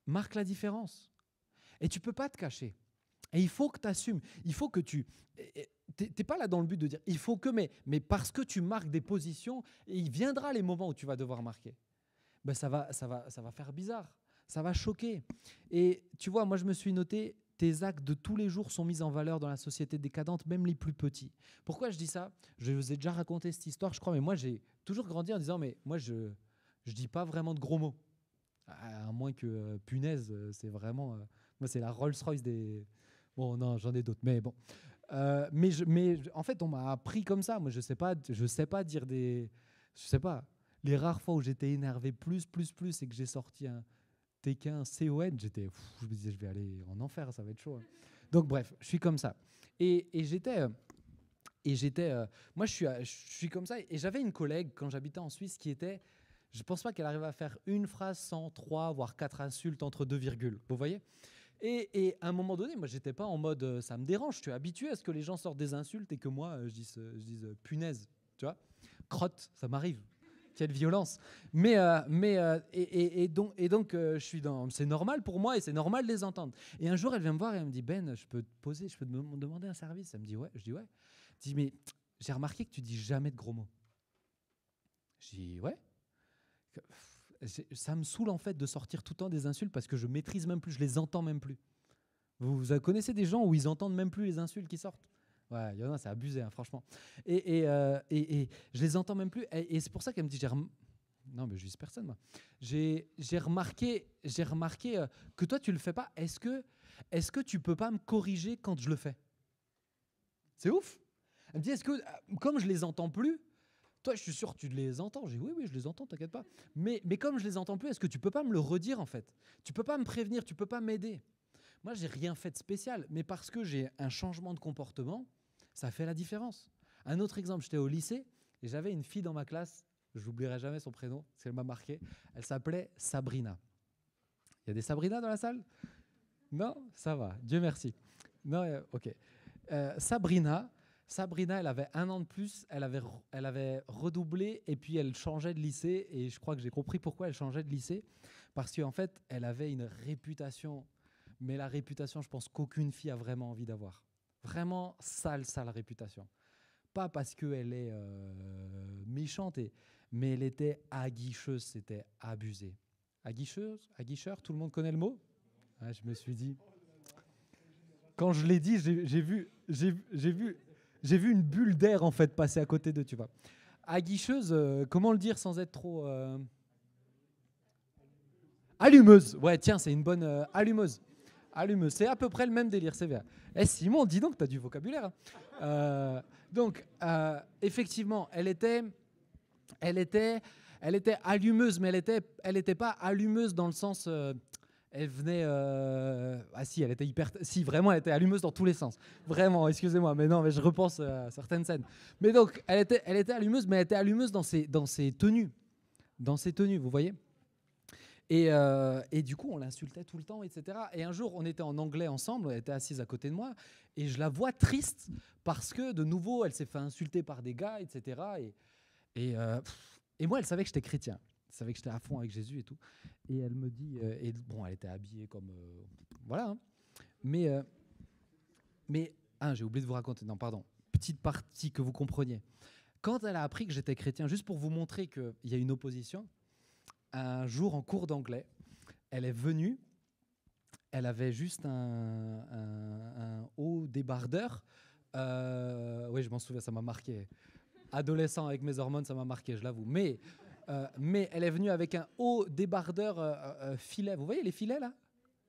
marque la différence. Et tu ne peux pas te cacher. Et il faut que tu assumes. Il faut que tu... Tu n'es pas là dans le but de dire il faut que, mais parce que tu marques des positions, et il viendra les moments où tu vas devoir marquer. Ben ça va faire bizarre. Ça va choquer. Et tu vois, moi je me suis noté, tes actes de tous les jours sont mis en valeur dans la société décadente, même les plus petits. Pourquoi je dis ça? Je vous ai déjà raconté cette histoire, je crois, mais moi j'ai toujours grandi en disant, mais moi je dis pas vraiment de gros mots. À moins que punaise, c'est vraiment... moi c'est la Rolls-Royce des... Bon, non, j'en ai d'autres, mais bon. Mais en fait, on m'a appris comme ça. Moi, je sais pas dire des... Je sais pas. Les rares fois où j'étais énervé plus, et que j'ai sorti un Tekken CON, je me disais, je vais aller en enfer, ça va être chaud. Hein. Donc, bref, je suis comme ça. Et j'étais... moi, je suis comme ça. Et j'avais une collègue, quand j'habitais en Suisse, qui était... Je pense pas qu'elle arrivait à faire une phrase sans 3, voire 4 insultes entre 2 virgules. Vous voyez ? Et à un moment donné, moi, j'étais pas en mode ça me dérange. Je suis habitué à ce que les gens sortent des insultes et que moi, je dise punaise, tu vois, crotte, ça m'arrive. Quelle violence. Donc, je suis dans. C'est normal pour moi et c'est normal de les entendre. Et un jour, elle vient me voir et elle me dit Ben, je peux te demander un service. Elle me dit ouais. Je dis ouais. Elle dit mais j'ai remarqué que tu dis jamais de gros mots. Je dis ouais. Ça me saoule en fait de sortir tout le temps des insultes parce que je maîtrise même plus, je les entends même plus. Vous connaissez des gens où ils entendent même plus les insultes qui sortent? Ouais, il y en a, c'est abusé, hein, franchement. Et je les entends même plus. Et c'est pour ça qu'elle me dit, non, mais je vise personne, moi. J'ai remarqué que toi, tu le fais pas. Est-ce que tu peux pas me corriger quand je le fais? C'est ouf. Elle me dit, est-ce que, comme je les entends plus, toi, je suis sûr que tu les entends. J'ai dit, oui, je les entends, t'inquiète pas. Mais comme je les entends plus, est-ce que tu peux pas me le redire, en fait? Tu peux pas me prévenir, tu peux pas m'aider. Moi, j'ai rien fait de spécial, mais parce que j'ai un changement de comportement, ça fait la différence. Un autre exemple, j'étais au lycée et j'avais une fille dans ma classe, je n'oublierai jamais son prénom, parce qu'elle m'a marqué. Elle s'appelait Sabrina. Il y a des Sabrina dans la salle? Non? Ça va, Dieu merci. Non, ok. Sabrina, elle avait 1 an de plus, elle avait redoublé et puis elle changeait de lycée et je crois que j'ai compris pourquoi elle changeait de lycée parce qu'en fait, elle avait une réputation, mais la réputation, je pense qu'aucune fille a vraiment envie d'avoir. Vraiment sale réputation. Pas parce qu'elle est méchante, mais elle était aguicheuse, c'était abusé. Aguicheuse, aguicheur, tout le monde connaît le mot? Ah, je me suis dit... Quand je l'ai dit, j'ai vu une bulle d'air en fait passer à côté d'eux, tu vois. Aguicheuse, comment le dire sans être trop... Allumeuse, ouais tiens, c'est une bonne allumeuse. Allumeuse, c'est à peu près le même délire, c'est bien. Eh Simon, dis donc, t'as du vocabulaire. Hein. Donc, effectivement, elle était allumeuse, mais elle était pas allumeuse dans le sens... elle venait... Ah si, elle était hyper... Si, vraiment, elle était allumeuse dans tous les sens. Vraiment, excusez-moi, mais non, mais je repense à certaines scènes. Mais donc, elle était allumeuse, mais elle était allumeuse dans ses tenues. Dans ses tenues, vous voyez? Et du coup, on l'insultait tout le temps, etc. Et un jour, on était en anglais ensemble, elle était assise à côté de moi, et je la vois triste parce que, de nouveau, elle s'est fait insulter par des gars, etc. Et moi, elle savait que j'étais chrétien. Elle savait que j'étais à fond avec Jésus et tout. Et elle me dit... et bon, elle était habillée comme... voilà. Hein. Mais j'ai oublié de vous raconter. Non, pardon. Petite partie que vous compreniez. Quand elle a appris que j'étais chrétien, juste pour vous montrer qu'il y a une opposition, un jour en cours d'anglais, elle est venue, elle avait juste un haut débardeur. Oui, je m'en souviens, ça m'a marqué. Adolescent avec mes hormones, ça m'a marqué, je l'avoue. Mais elle est venue avec un haut débardeur filet. Vous voyez les filets là?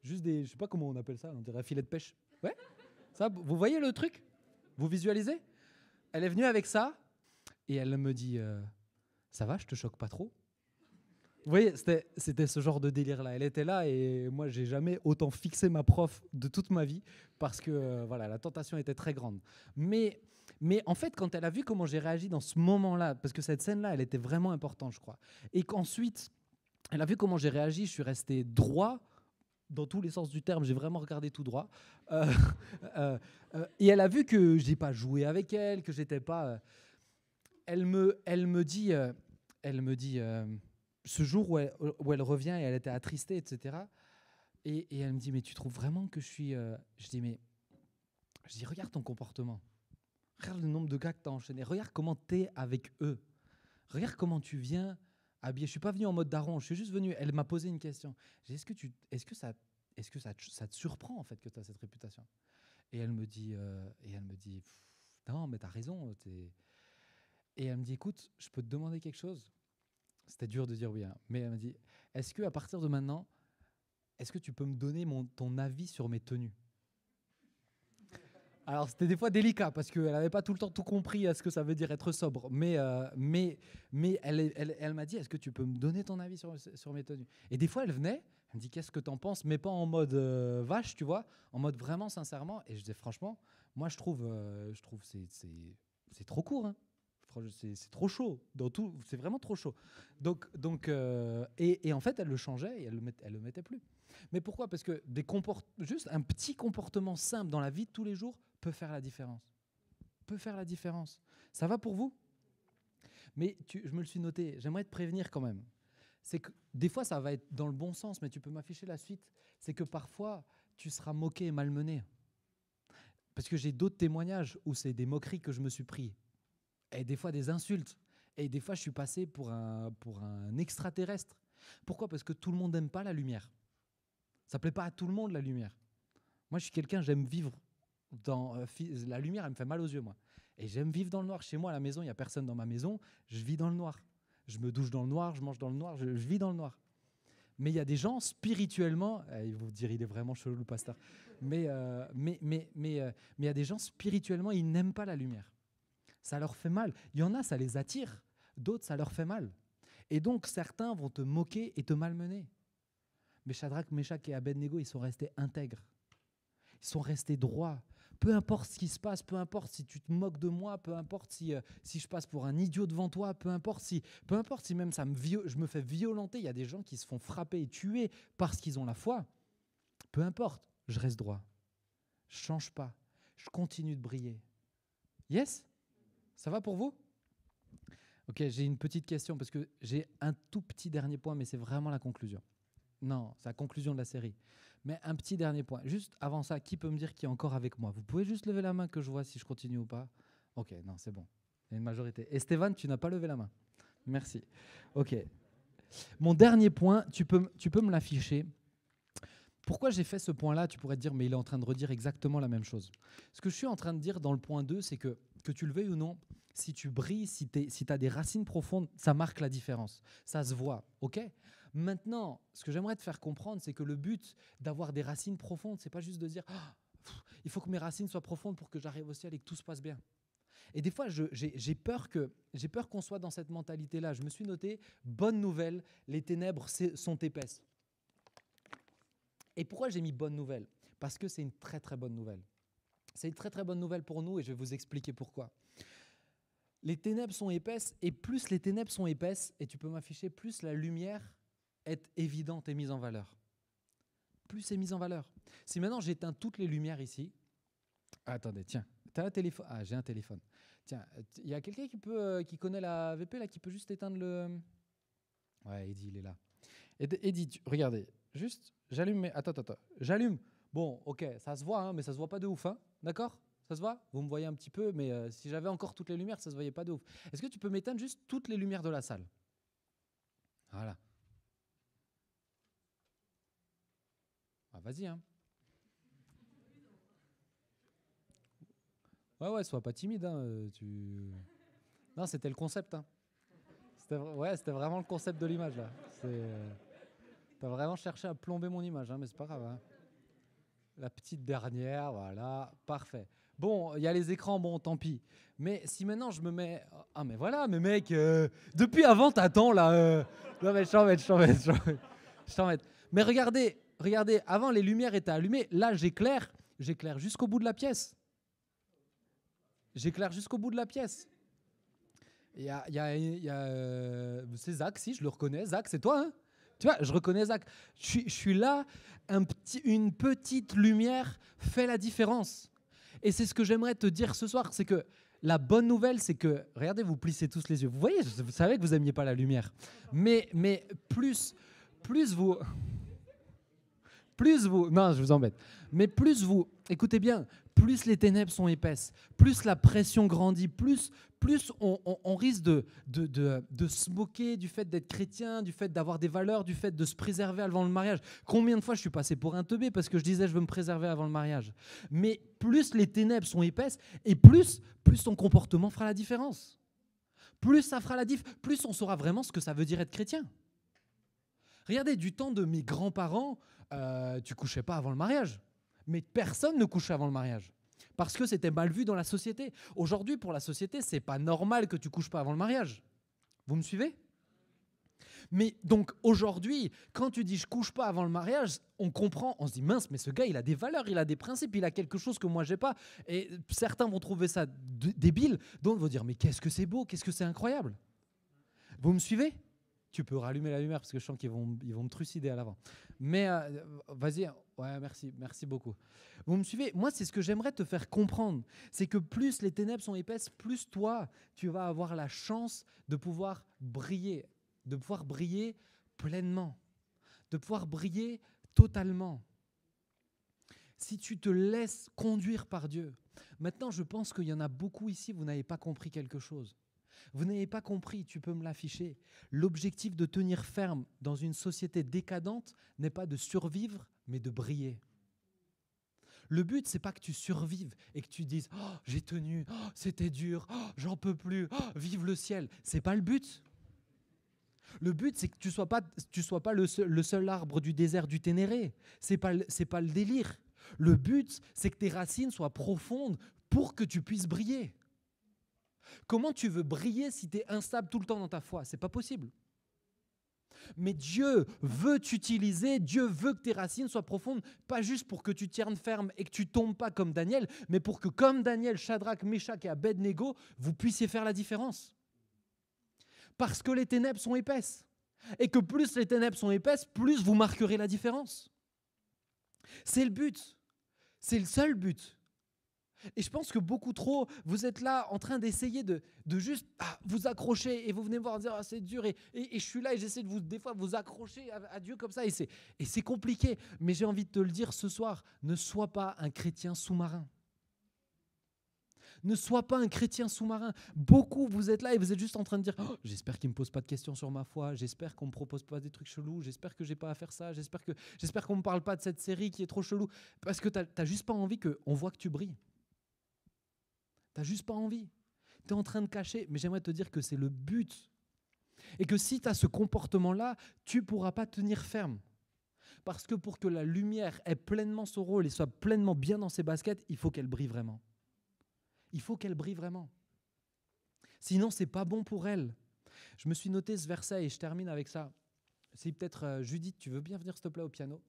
Juste des, je sais pas comment on appelle ça, on dirait un filet de pêche. Ouais. Ça, vous voyez le truc? Vous visualisez? Elle est venue avec ça et elle me dit ça va, je te choque pas trop? Vous voyez, c'était ce genre de délire-là. Elle était là et moi, j'ai jamais autant fixé ma prof de toute ma vie parce que voilà, la tentation était très grande. Mais en fait, quand elle a vu comment j'ai réagi dans ce moment-là, parce que cette scène-là, elle était vraiment importante, je crois, et qu'ensuite, elle a vu comment j'ai réagi, je suis resté droit dans tous les sens du terme, j'ai vraiment regardé tout droit. Et elle a vu que je n'ai pas joué avec elle, que j'étais pas... elle me dit... ce jour où elle revient et elle était attristée, etc. Et elle me dit, mais tu trouves vraiment que je suis... Je dis, regarde ton comportement. Regarde le nombre de gars que tu as enchaîné. Regarde comment tu es avec eux. Regarde comment tu viens habillé. Je ne suis pas venu en mode daron, je suis juste venu... Elle m'a posé une question. J'ai dit, est-ce que ça te surprend en fait que tu as cette réputation? Et elle me dit, non, mais tu as raison. Et elle me dit, écoute, je peux te demander quelque chose? C'était dur de dire oui, hein. Mais elle m'a dit, est-ce qu'à partir de maintenant, est-ce que tu peux me donner ton avis sur mes tenues? Alors, c'était des fois délicat, parce qu'elle n'avait pas tout le temps tout compris à ce que ça veut dire être sobre. Mais elle m'a dit, est-ce que tu peux me donner ton avis sur mes tenues? Et des fois, elle venait, elle me dit, qu'est-ce que t'en penses? Mais pas en mode vache, tu vois, en mode vraiment sincèrement. Et je disais, franchement, moi, je trouve c'est trop court, hein. C'est trop chaud, dans tout, c'est vraiment trop chaud. Et en fait, elle le changeait et elle le mettait plus. Mais pourquoi? Parce que juste un petit comportement simple dans la vie de tous les jours peut faire la différence. Peut faire la différence. Ça va pour vous? Mais je me le suis noté, j'aimerais te prévenir quand même. C'est que des fois, ça va être dans le bon sens, mais tu peux m'afficher la suite. C'est que parfois, tu seras moqué et malmené. Parce que j'ai d'autres témoignages où c'est des moqueries que je me suis pris. Et des fois des insultes. Et des fois, je suis passé pour un extraterrestre. Pourquoi? Parce que tout le monde n'aime pas la lumière. Ça ne plaît pas à tout le monde, la lumière. Moi, je suis quelqu'un, j'aime vivre dans... la lumière, elle me fait mal aux yeux, moi. Et j'aime vivre dans le noir. Chez moi, à la maison, il n'y a personne dans ma maison. Je vis dans le noir. Je me douche dans le noir, je mange dans le noir, je vis dans le noir. Mais il y a des gens, spirituellement... ils vont vous dire, il est vraiment chelou, le pasteur. Mais il y a des gens, spirituellement, ils n'aiment pas la lumière. Ça leur fait mal. Il y en a, ça les attire. D'autres, ça leur fait mal. Et donc, certains vont te moquer et te malmener. Mais Shadrach, Meshach et Abednego, ils sont restés intègres. Ils sont restés droits. Peu importe ce qui se passe, peu importe si tu te moques de moi, peu importe si je passe pour un idiot devant toi, peu importe si même je me fais violenter. Il y a des gens qui se font frapper et tuer parce qu'ils ont la foi. Peu importe, je reste droit. Je ne change pas. Je continue de briller. Yes? Ça va pour vous? Ok, j'ai une petite question parce que j'ai un tout petit dernier point, mais c'est vraiment la conclusion. Non, c'est la conclusion de la série. Mais un petit dernier point. Juste avant ça, qui peut me dire qui est encore avec moi? Vous pouvez juste lever la main que je vois si je continue ou pas? Ok, non, c'est bon. Il y a une majorité. Esteban, tu n'as pas levé la main. Merci. Ok. Mon dernier point, tu peux me l'afficher. Pourquoi j'ai fait ce point-là? Tu pourrais te dire, mais il est en train de redire exactement la même chose. Ce que je suis en train de dire dans le point 2, c'est que tu le veuilles ou non, si tu brilles, si tu as des racines profondes, ça marque la différence. Ça se voit, ok? Maintenant, ce que j'aimerais te faire comprendre, c'est que le but d'avoir des racines profondes, c'est pas juste de dire il faut que mes racines soient profondes pour que j'arrive au ciel et que tout se passe bien. Et des fois, j'ai peur qu'on soit dans cette mentalité-là. Je me suis noté, bonne nouvelle, les ténèbres sont épaisses. Et pourquoi j'ai mis bonne nouvelle? Parce que c'est une très très bonne nouvelle. C'est une très très bonne nouvelle pour nous et je vais vous expliquer pourquoi. Les ténèbres sont épaisses et plus les ténèbres sont épaisses, et tu peux m'afficher, plus la lumière être évidente et mise en valeur. Plus c'est mis en valeur. Si maintenant j'éteins toutes les lumières ici, attendez, tiens, t'as un téléphone. Ah, j'ai un téléphone. Tiens, il y a quelqu'un qui connaît la VP là, qui peut juste éteindre le. Ouais, Eddy, il est là. Eddy, regardez, juste, j'allume. Attends, j'allume. Bon, ok, ça se voit, hein, mais ça se voit pas de ouf, hein, d'accord? Ça se voit? Vous me voyez un petit peu, mais si j'avais encore toutes les lumières, ça se voyait pas de ouf. Est-ce que tu peux m'éteindre juste toutes les lumières de la salle? Voilà. Ah, vas-y, hein. Ouais, sois pas timide, hein. Non, c'était le concept, hein. C'était vraiment le concept de l'image, là. T'as vraiment cherché à plomber mon image, hein, mais c'est pas grave, hein. La petite dernière, voilà, parfait. Bon, il y a les écrans, bon, tant pis. Mais si maintenant je me mets... Ah, mais voilà, mais mec, depuis avant, t'attends, là. Non, mais je t'en mets. Mais regardez, avant, les lumières étaient allumées. Là, j'éclaire jusqu'au bout de la pièce. C'est Zach, si, je le reconnais. Zach, c'est toi, hein? Tu vois, je reconnais Zach. Je suis là, une petite lumière fait la différence. Et c'est ce que j'aimerais te dire ce soir, c'est que la bonne nouvelle, c'est que, regardez, vous plissez tous les yeux. Vous voyez, vous savez que vous n'aimiez pas la lumière. Mais plus vous... Non, je vous embête. Mais écoutez bien, plus les ténèbres sont épaisses, plus la pression grandit, plus on risque de se moquer du fait d'être chrétien, du fait d'avoir des valeurs, du fait de se préserver avant le mariage. Combien de fois je suis passé pour un teubé parce que je disais je veux me préserver avant le mariage. Mais plus les ténèbres sont épaisses et plus ton comportement fera la différence. Plus ça fera la différence, plus on saura vraiment ce que ça veut dire être chrétien. Regardez, du temps de mes grands-parents, tu couchais pas avant le mariage. Mais personne ne couchait avant le mariage. Parce que c'était mal vu dans la société. Aujourd'hui, pour la société, c'est pas normal que tu couches pas avant le mariage. Vous me suivez ? Mais donc aujourd'hui, quand tu dis je couche pas avant le mariage, on comprend, on se dit mince, mais ce gars il a des valeurs, il a des principes, il a quelque chose que moi j'ai pas. Et certains vont trouver ça débile, d'autres vont dire mais qu'est-ce que c'est beau, qu'est-ce que c'est incroyable. Vous me suivez ? Tu peux rallumer la lumière parce que je sens qu'ils vont me trucider à l'avant. Mais vas-y, ouais, merci beaucoup. Vous me suivez ? Moi, c'est ce que j'aimerais te faire comprendre. C'est que plus les ténèbres sont épaisses, plus toi, tu vas avoir la chance de pouvoir briller pleinement, de pouvoir briller totalement. Si tu te laisses conduire par Dieu. Maintenant, je pense qu'il y en a beaucoup ici, vous n'avez pas compris quelque chose. Vous n'avez pas compris, tu peux me l'afficher. L'objectif de tenir ferme dans une société décadente n'est pas de survivre, mais de briller. Le but, c'est pas que tu survives et que tu dises « Oh, j'ai tenu, oh, c'était dur, oh, j'en peux plus, oh, vive le ciel ». C'est pas le but. Le but, c'est que tu sois pas le seul arbre du désert du Ténéré. C'est pas le délire. Le but, c'est que tes racines soient profondes pour que tu puisses briller. Comment tu veux briller si tu es instable tout le temps dans ta foi ? C'est pas possible. Mais Dieu veut t'utiliser, Dieu veut que tes racines soient profondes, pas juste pour que tu tiennes ferme et que tu tombes pas comme Daniel, mais pour que comme Daniel, Shadrach, Meshach et Abednego, vous puissiez faire la différence. Parce que les ténèbres sont épaisses. Et que plus les ténèbres sont épaisses, plus vous marquerez la différence. C'est le but. C'est le seul but. Et je pense que beaucoup trop, vous êtes là en train d'essayer de juste vous accrocher et vous venez me voir dire c'est dur et je suis là et j'essaie de des fois vous accrocher à Dieu comme ça et c'est compliqué. Mais j'ai envie de te le dire ce soir, ne sois pas un chrétien sous-marin. Ne sois pas un chrétien sous-marin. Beaucoup, vous êtes là et vous êtes juste en train de dire oh, j'espère qu'il ne me pose pas de questions sur ma foi, j'espère qu'on ne me propose pas des trucs chelous, j'espère que je n'ai pas à faire ça, j'espère qu'on ne me parle pas de cette série qui est trop chelou. Parce que tu n'as juste pas envie qu'on voit que tu brilles. Tu n'as juste pas envie. Tu es en train de cacher, mais j'aimerais te dire que c'est le but. Et que si tu as ce comportement-là, tu ne pourras pas tenir ferme. Parce que pour que la lumière ait pleinement son rôle et soit pleinement bien dans ses baskets, il faut qu'elle brille vraiment. Il faut qu'elle brille vraiment. Sinon, ce n'est pas bon pour elle. Je me suis noté ce verset et je termine avec ça. C'est peut-être Judith, tu veux bien venir s'il te plaît au piano ?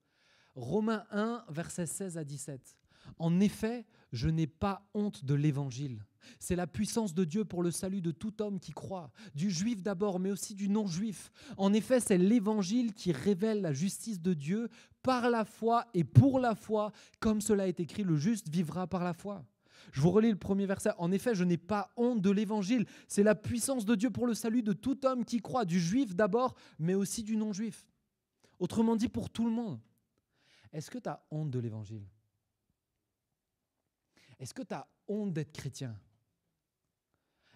Romains 1, versets 16 à 17. En effet, je n'ai pas honte de l'évangile, C'est la puissance de Dieu pour le salut de tout homme qui croit, du juif d'abord, mais aussi du non-juif. En effet, c'est l'évangile qui révèle la justice de Dieu par la foi et pour la foi, comme cela est écrit, le juste vivra par la foi. Je vous relis le premier verset. En effet, je n'ai pas honte de l'évangile. C'est la puissance de Dieu pour le salut de tout homme qui croit, du juif d'abord, mais aussi du non-juif. Autrement dit, pour tout le monde. Est-ce que tu as honte de l'évangile? Est-ce que tu as honte d'être chrétien?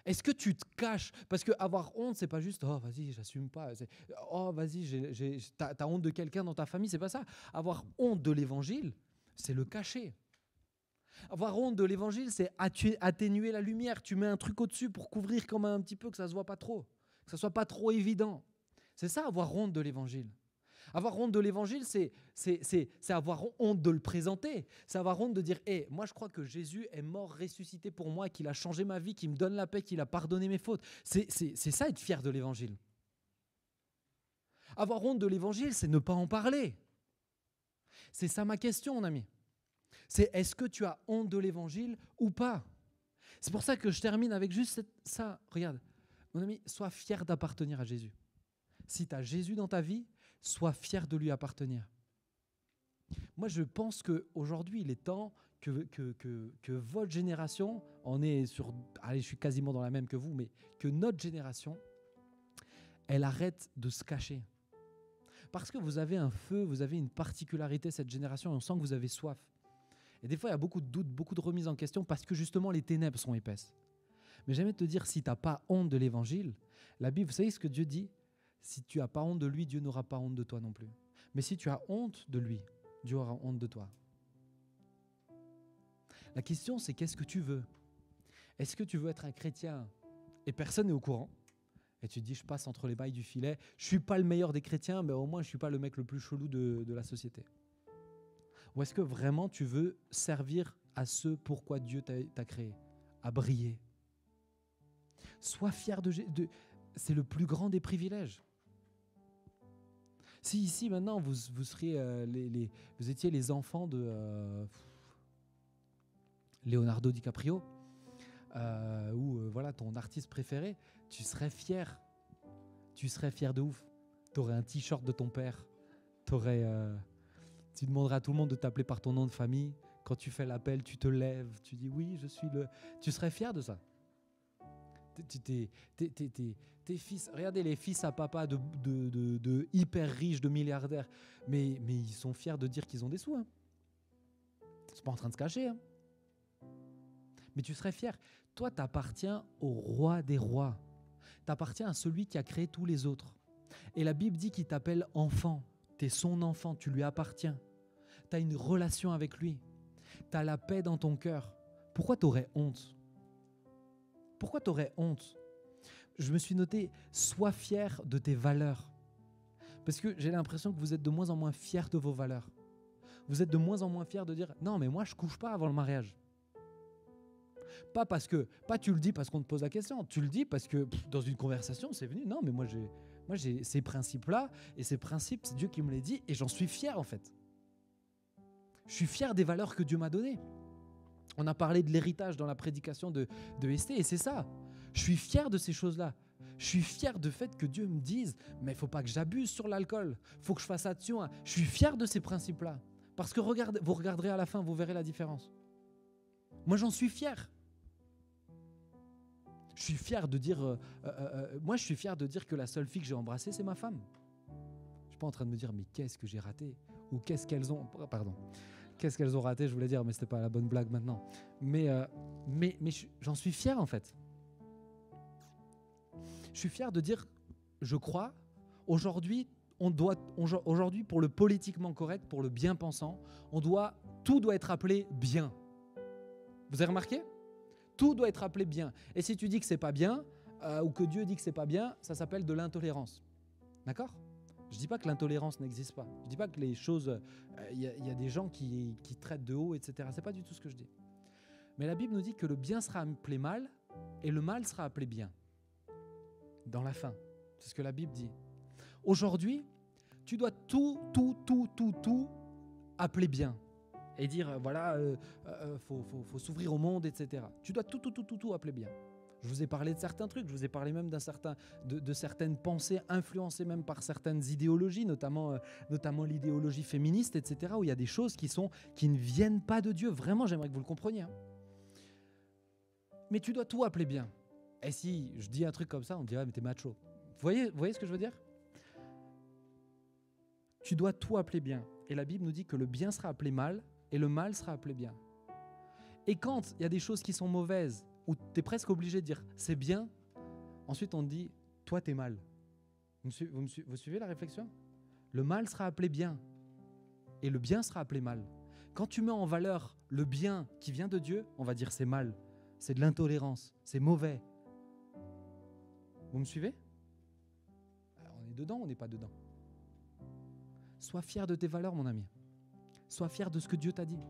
Est-ce que tu te caches? Parce qu'avoir honte, c'est pas juste « Oh, vas-y, j'assume pas. » Oh, vas-y, t'as honte de quelqu'un dans ta famille, c'est pas ça. Avoir honte de l'évangile, c'est le cacher. Avoir honte de l'évangile, c'est atténuer la lumière. Tu mets un truc au-dessus pour couvrir quand même un petit peu, que ça se voit pas trop, que ça soit pas trop évident. C'est ça, avoir honte de l'évangile. Avoir honte de l'évangile, c'est avoir honte de le présenter. C'est avoir honte de dire « moi je crois que Jésus est mort, ressuscité pour moi, qu'il a changé ma vie, qu'il me donne la paix, qu'il a pardonné mes fautes. » C'est ça être fier de l'évangile. Avoir honte de l'évangile, c'est ne pas en parler. C'est ça ma question, mon ami. C'est est-ce que tu as honte de l'évangile ou pas? C'est pour ça que je termine avec juste ça. Regarde, mon ami, sois fier d'appartenir à Jésus. Si tu as Jésus dans ta vie, sois fier de lui appartenir. Moi, je pense qu'aujourd'hui, il est temps que votre génération, allez, je suis quasiment dans la même que vous, mais que notre génération, elle arrête de se cacher. Parce que vous avez un feu, vous avez une particularité, cette génération, et on sent que vous avez soif. Et des fois, il y a beaucoup de doutes, beaucoup de remises en question, parce que justement, les ténèbres sont épaisses. Mais j'aime te dire, si tu n'as pas honte de l'évangile, la Bible, vous savez ce que Dieu dit? Si tu n'as pas honte de lui, Dieu n'aura pas honte de toi non plus. Mais si tu as honte de lui, Dieu aura honte de toi. La question, c'est qu'est-ce que tu veux? Est-ce que tu veux être un chrétien et personne n'est au courant? Et tu te dis, je passe entre les mailles du filet, je ne suis pas le meilleur des chrétiens, mais au moins je ne suis pas le mec le plus chelou de la société. Ou est-ce que vraiment tu veux servir à ce pourquoi Dieu t'a créé, à briller? Sois fier c'est le plus grand des privilèges. Si ici maintenant vous seriez vous étiez les enfants de Leonardo DiCaprio ou voilà ton artiste préféré, tu serais fier de ouf. Tu aurais un t-shirt de ton père, tu demanderais à tout le monde de t'appeler par ton nom de famille. Quand tu fais l'appel, tu te lèves, tu dis oui, je suis le. Tu serais fier de ça. Tes fils, regardez les fils à papa de hyper riches, de milliardaires, mais ils sont fiers de dire qu'ils ont des sous. Hein. Ils sont pas en train de se cacher. Hein. Mais tu serais fier. Toi, tu appartiens au roi des rois. Tu appartiens à celui qui a créé tous les autres. Et la Bible dit qu'il t'appelle enfant. Tu es son enfant, tu lui appartiens. Tu as une relation avec lui. Tu as la paix dans ton cœur. Pourquoi tu aurais honte? Pourquoi tu aurais honte? Je me suis noté, sois fier de tes valeurs. Parce que j'ai l'impression que vous êtes de moins en moins fiers de vos valeurs. Vous êtes de moins en moins fiers de dire, non mais moi je ne couche pas avant le mariage. Pas tu le dis parce qu'on te pose la question, tu le dis parce que dans une conversation c'est venu, non mais moi j'ai ces principes-là, et ces principes c'est Dieu qui me les dit, et j'en suis fier en fait. Je suis fier des valeurs que Dieu m'a données. On a parlé de l'héritage dans la prédication de Esté, et c'est ça. Je suis fier de ces choses-là. Je suis fier du fait que Dieu me dise « mais il ne faut pas que j'abuse sur l'alcool, il faut que je fasse attention. » Je suis fier de ces principes-là. Parce que vous regarderez à la fin, vous verrez la différence. Moi, j'en suis fier. Je suis fier de dire... moi, je suis fier de dire que la seule fille que j'ai embrassée, c'est ma femme. Je ne suis pas en train de me dire « mais qu'est-ce que j'ai raté ?» ou « qu'est-ce qu'elles ont... » Pardon. Qu'est-ce qu'elles ont raté, je voulais dire, mais ce n'était pas la bonne blague maintenant. Mais j'en suis fier, en fait. Je suis fier de dire, je crois, aujourd'hui, pour le politiquement correct, pour le bien-pensant, tout doit être appelé bien. Vous avez remarqué? Tout doit être appelé bien. Et si tu dis que c'est pas bien, ou que Dieu dit que c'est pas bien, ça s'appelle de l'intolérance. D'accord? Je ne dis pas que l'intolérance n'existe pas. Je ne dis pas que les choses... Il y a des gens qui traitent de haut, etc. Ce n'est pas du tout ce que je dis. Mais la Bible nous dit que le bien sera appelé mal et le mal sera appelé bien. Dans la fin. C'est ce que la Bible dit. Aujourd'hui, tu dois tout appeler bien. et dire voilà, faut s'ouvrir au monde, etc. Tu dois tout appeler bien. Je vous ai parlé de certains trucs, je vous ai parlé même de certaines pensées influencées même par certaines idéologies, notamment l'idéologie féministe, etc., où il y a des choses qui ne viennent pas de Dieu. Vraiment, j'aimerais que vous le compreniez. Hein. Mais tu dois tout appeler bien. Et si je dis un truc comme ça, on dirait mais t'es macho. Vous voyez ce que je veux dire? Tu dois tout appeler bien. Et la Bible nous dit que le bien sera appelé mal et le mal sera appelé bien. Et quand il y a des choses qui sont mauvaises, où tu es presque obligé de dire c'est bien, ensuite on te dit toi t'es mal. Vous suivez la réflexion? Le mal sera appelé bien et le bien sera appelé mal. Quand tu mets en valeur le bien qui vient de Dieu, on va dire c'est mal, c'est de l'intolérance, c'est mauvais. Vous me suivez? Alors, on est dedans ou on n'est pas dedans? Sois fier de tes valeurs, mon ami. Sois fier de ce que Dieu t'a dit.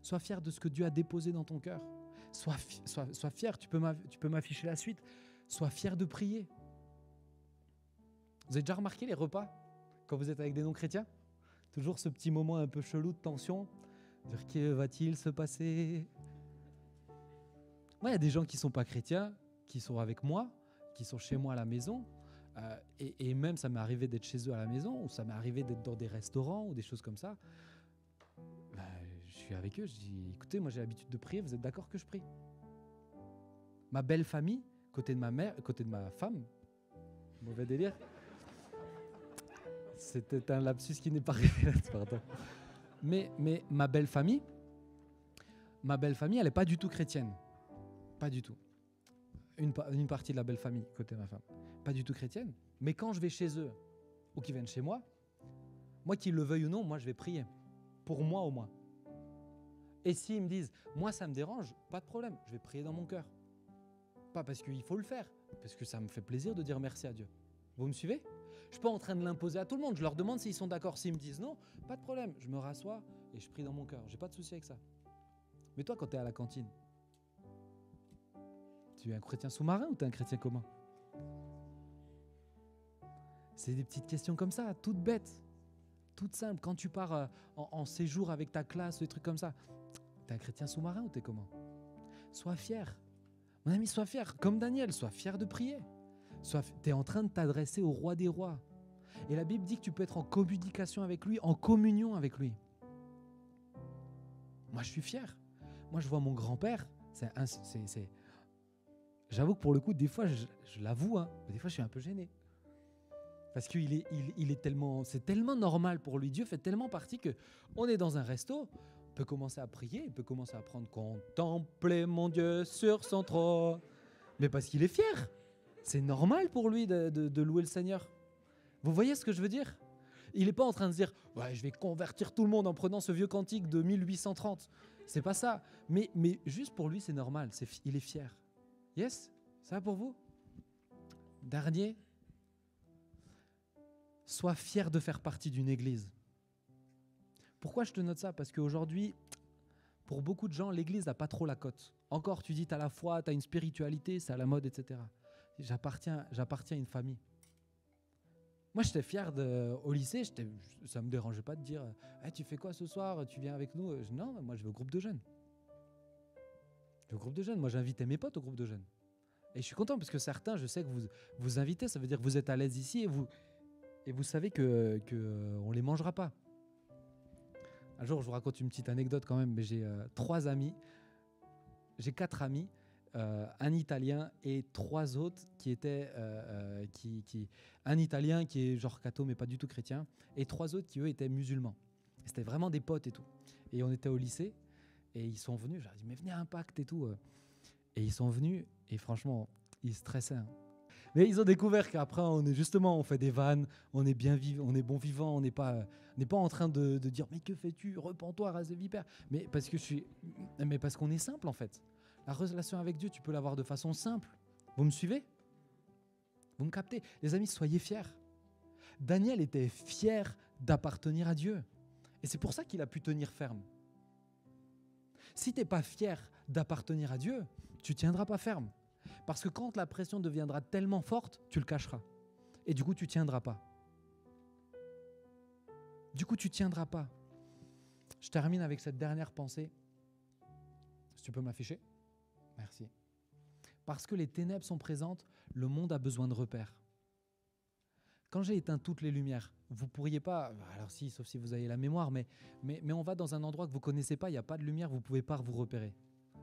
Sois fier de ce que Dieu a déposé dans ton cœur. Sois fier, tu peux m'afficher la suite. Sois fier de prier. Vous avez déjà remarqué les repas quand vous êtes avec des non-chrétiens? Toujours ce petit moment un peu chelou de tension. Dire que va-t-il se passer? Moi, il y a des gens qui ne sont pas chrétiens, qui sont avec moi, qui sont chez moi à la maison. Et même ça m'est arrivé d'être chez eux à la maison, ou ça m'est arrivé d'être dans des restaurants ou des choses comme ça. Je suis avec eux, je dis écoutez, moi j'ai l'habitude de prier, vous êtes d'accord que je prie? Ma belle famille, côté de ma mère, côté de ma femme, mauvais délire. C'était un lapsus qui n'est pas arrivé, pardon. Mais ma belle famille, elle n'est pas du tout chrétienne, pas du tout. Une partie de la belle famille côté de ma femme, pas du tout chrétienne. Mais quand je vais chez eux ou qu'ils viennent chez moi, qu'ils le veuillent ou non, moi je vais prier pour moi au moins. Et s'ils me disent, moi ça me dérange, pas de problème, je vais prier dans mon cœur. Pas parce qu'il faut le faire, parce que ça me fait plaisir de dire merci à Dieu. Vous me suivez? Je ne suis pas en train de l'imposer à tout le monde, je leur demande s'ils sont d'accord. S'ils me disent non, pas de problème, je me rassois et je prie dans mon cœur. J'ai pas de souci avec ça. Mais toi, quand tu es à la cantine, tu es un chrétien sous-marin ou tu es un chrétien commun? C'est des petites questions comme ça, toutes bêtes, toutes simples. Quand tu pars en séjour avec ta classe, des trucs comme ça, t'es un chrétien sous-marin ou t'es comment? Sois fier. Mon ami, sois fier. Comme Daniel, sois fier de prier. T'es en train de t'adresser au roi des rois. Et la Bible dit que tu peux être en communication avec lui, en communion avec lui. Moi, je suis fier. Moi, je vois mon grand-père. J'avoue que pour le coup, des fois, je l'avoue, hein, mais des fois, je suis un peu gêné. Parce qu'il est tellement, c'est tellement normal pour lui. Dieu fait tellement partie qu'on est dans un resto, on peut commencer à prier, il peut commencer à prendre contempler mon Dieu sur son trône. Mais parce qu'il est fier. C'est normal pour lui de louer le Seigneur. Vous voyez ce que je veux dire? Il n'est pas en train de se dire ouais, je vais convertir tout le monde en prenant ce vieux cantique de 1830. C'est pas ça. Mais juste pour lui, c'est normal. Il est fier. Yes? Ça va pour vous? Dernier. Sois fier de faire partie d'une église. Pourquoi je te note ça? Parce qu'aujourd'hui, pour beaucoup de gens, l'église n'a pas trop la cote. Encore, tu dis tu as la foi, tu as une spiritualité, c'est à la mode, etc. J'appartiens à une famille. Moi, j'étais fier au lycée, ça ne me dérangeait pas de dire hey, tu fais quoi ce soir? Tu viens avec nous? Non, moi, je vais au groupe de jeunes. Moi, j'invitais mes potes au groupe de jeunes. Et je suis content parce que certains, je sais que vous invitez, ça veut dire que vous êtes à l'aise ici et vous savez qu'on ne les mangera pas. Un jour, je vous raconte une petite anecdote quand même, mais j'ai 4 amis, un Italien et 3 autres qui étaient... un Italien qui est genre catho, mais pas du tout chrétien, et 3 autres qui, eux, étaient musulmans. Et c'était vraiment des potes et tout. Et on était au lycée, et ils sont venus, j'ai dit, mais venez à Impact et tout. Et ils sont venus, et franchement, ils stressaient. Hein. Mais ils ont découvert qu'après, on fait des vannes, on est bien vivant, on est bon vivant, on n'est pas en train de dire mais que fais-tu, repens-toi, race de vipère. Mais parce qu'on est simple en fait. La relation avec Dieu, tu peux l'avoir de façon simple. Vous me suivez? Vous me captez? Les amis, soyez fiers. Daniel était fier d'appartenir à Dieu. Et c'est pour ça qu'il a pu tenir ferme. Si tu n'es pas fier d'appartenir à Dieu, tu ne tiendras pas ferme. Parce que quand la pression deviendra tellement forte, tu le cacheras. Et du coup, tu ne tiendras pas. Je termine avec cette dernière pensée. Si tu peux me l'afficher. Merci. Parce que les ténèbres sont présentes, le monde a besoin de repères. Quand j'ai éteint toutes les lumières, vous ne pourriez pas, alors si, sauf si vous avez la mémoire, mais on va dans un endroit que vous ne connaissez pas, il n'y a pas de lumière, vous ne pouvez pas vous repérer.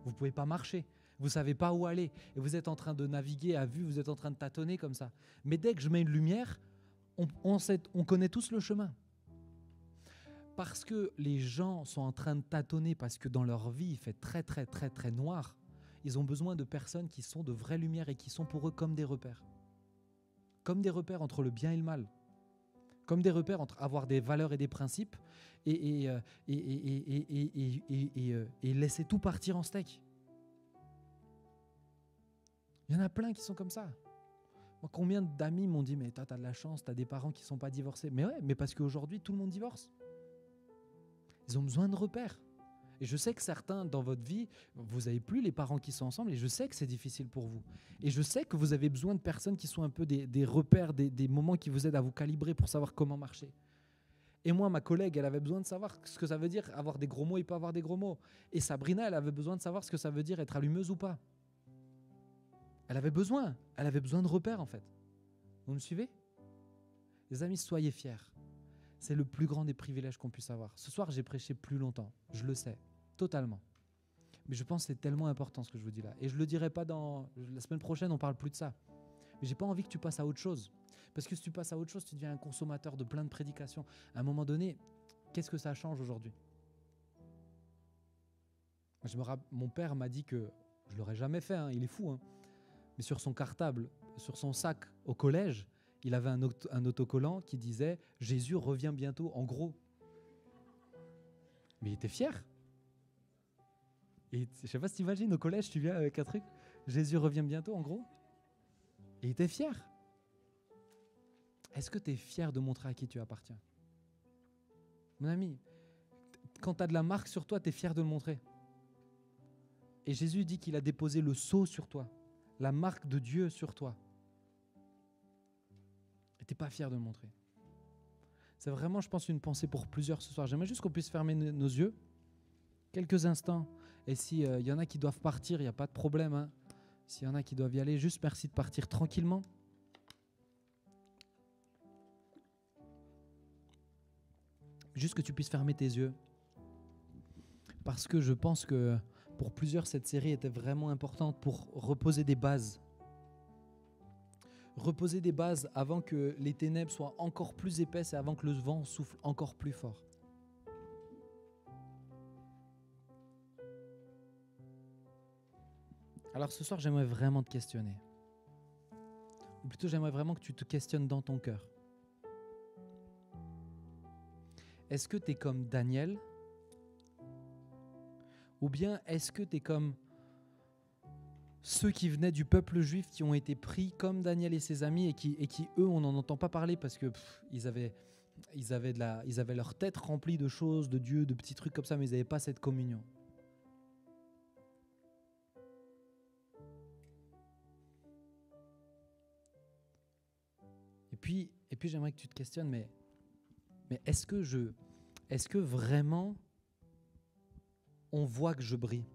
Vous ne pouvez pas marcher, vous ne savez pas où aller, et vous êtes en train de naviguer à vue, vous êtes en train de tâtonner comme ça. Mais dès que je mets une lumière, on connaît tous le chemin. Parce que les gens sont en train de tâtonner, parce que dans leur vie, il fait très, très, très, très noir, ils ont besoin de personnes qui sont de vraies lumières et qui sont pour eux comme des repères. Comme des repères entre le bien et le mal. Comme des repères entre avoir des valeurs et des principes et laisser tout partir en steak. Il y en a plein qui sont comme ça. Moi, combien d'amis m'ont dit « Mais toi, t'as de la chance, t'as des parents qui ne sont pas divorcés. » Mais ouais, mais parce qu'aujourd'hui, tout le monde divorce. Ils ont besoin de repères. Et je sais que certains, dans votre vie, vous n'avez plus les parents qui sont ensemble et je sais que c'est difficile pour vous. Et je sais que vous avez besoin de personnes qui sont un peu des repères, des moments qui vous aident à vous calibrer pour savoir comment marcher. Et moi, ma collègue, elle avait besoin de savoir ce que ça veut dire avoir des gros mots et pas avoir des gros mots. Et Sabrina, elle avait besoin de savoir ce que ça veut dire être allumeuse ou pas. Elle avait besoin de repères en fait. Vous me suivez ? Les amis, soyez fiers. C'est le plus grand des privilèges qu'on puisse avoir. Ce soir, j'ai prêché plus longtemps, je le sais, totalement. Mais je pense que c'est tellement important ce que je vous dis là. Et je ne le dirai pas la semaine prochaine, on ne parle plus de ça. Mais je n'ai pas envie que tu passes à autre chose. Parce que si tu passes à autre chose, tu deviens un consommateur de plein de prédications. À un moment donné, qu'est-ce que ça change aujourd'hui ? Mon père m'a dit que, je ne l'aurais jamais fait, hein, il est fou, hein, mais sur son cartable, sur son sac au collège, il avait un autocollant qui disait « Jésus revient bientôt », en gros. Mais il était fier. Et je ne sais pas si tu imagines, au collège, tu viens avec un truc « Jésus revient bientôt », en gros. Et il était fier. Est-ce que tu es fier de montrer à qui tu appartiens ? Mon ami, quand tu as de la marque sur toi, tu es fier de le montrer. Et Jésus dit qu'il a déposé le sceau sur toi, la marque de Dieu sur toi. Et tu n'es pas fier de le montrer. C'est vraiment, je pense, une pensée pour plusieurs ce soir. J'aimerais juste qu'on puisse fermer nos yeux quelques instants. Et s'il y en a qui doivent partir, il n'y a pas de problème. Hein. S'il y en a qui doivent y aller, juste merci de partir tranquillement. Juste que tu puisses fermer tes yeux. Parce que je pense que pour plusieurs, cette série était vraiment importante pour reposer des bases. Reposer des bases avant que les ténèbres soient encore plus épaisses et avant que le vent souffle encore plus fort. Alors ce soir, j'aimerais vraiment te questionner. Ou plutôt, j'aimerais vraiment que tu te questionnes dans ton cœur. Est-ce que tu es comme Daniel ? Ou bien est-ce que tu es comme ceux qui venaient du peuple juif qui ont été pris comme Daniel et ses amis et qui eux, on n'en entend pas parler parce que ils avaient leur tête remplie de choses, de Dieu, de petits trucs comme ça, mais ils n'avaient pas cette communion. Et puis j'aimerais que tu te questionnes, mais est-ce que vraiment on voit que je brille ?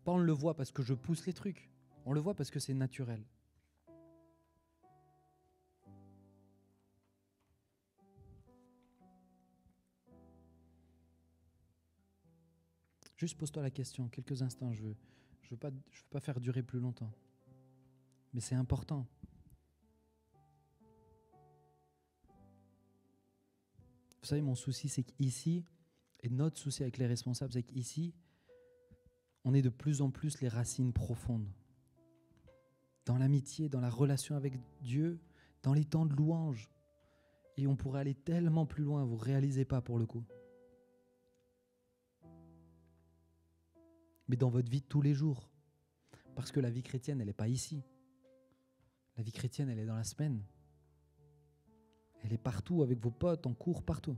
Pas on le voit parce que je pousse les trucs, on le voit parce que c'est naturel. Juste pose-toi la question, quelques instants, je veux pas faire durer plus longtemps. Mais c'est important. Vous savez, mon souci, c'est qu'ici, et notre souci avec les responsables, c'est qu'ici, on est de plus en plus les racines profondes. Dans l'amitié, dans la relation avec Dieu, dans les temps de louange. Et on pourrait aller tellement plus loin, vous ne réalisez pas pour le coup. Mais dans votre vie de tous les jours. Parce que la vie chrétienne, elle n'est pas ici. La vie chrétienne, elle est dans la semaine. Elle est partout, avec vos potes, en cours, partout.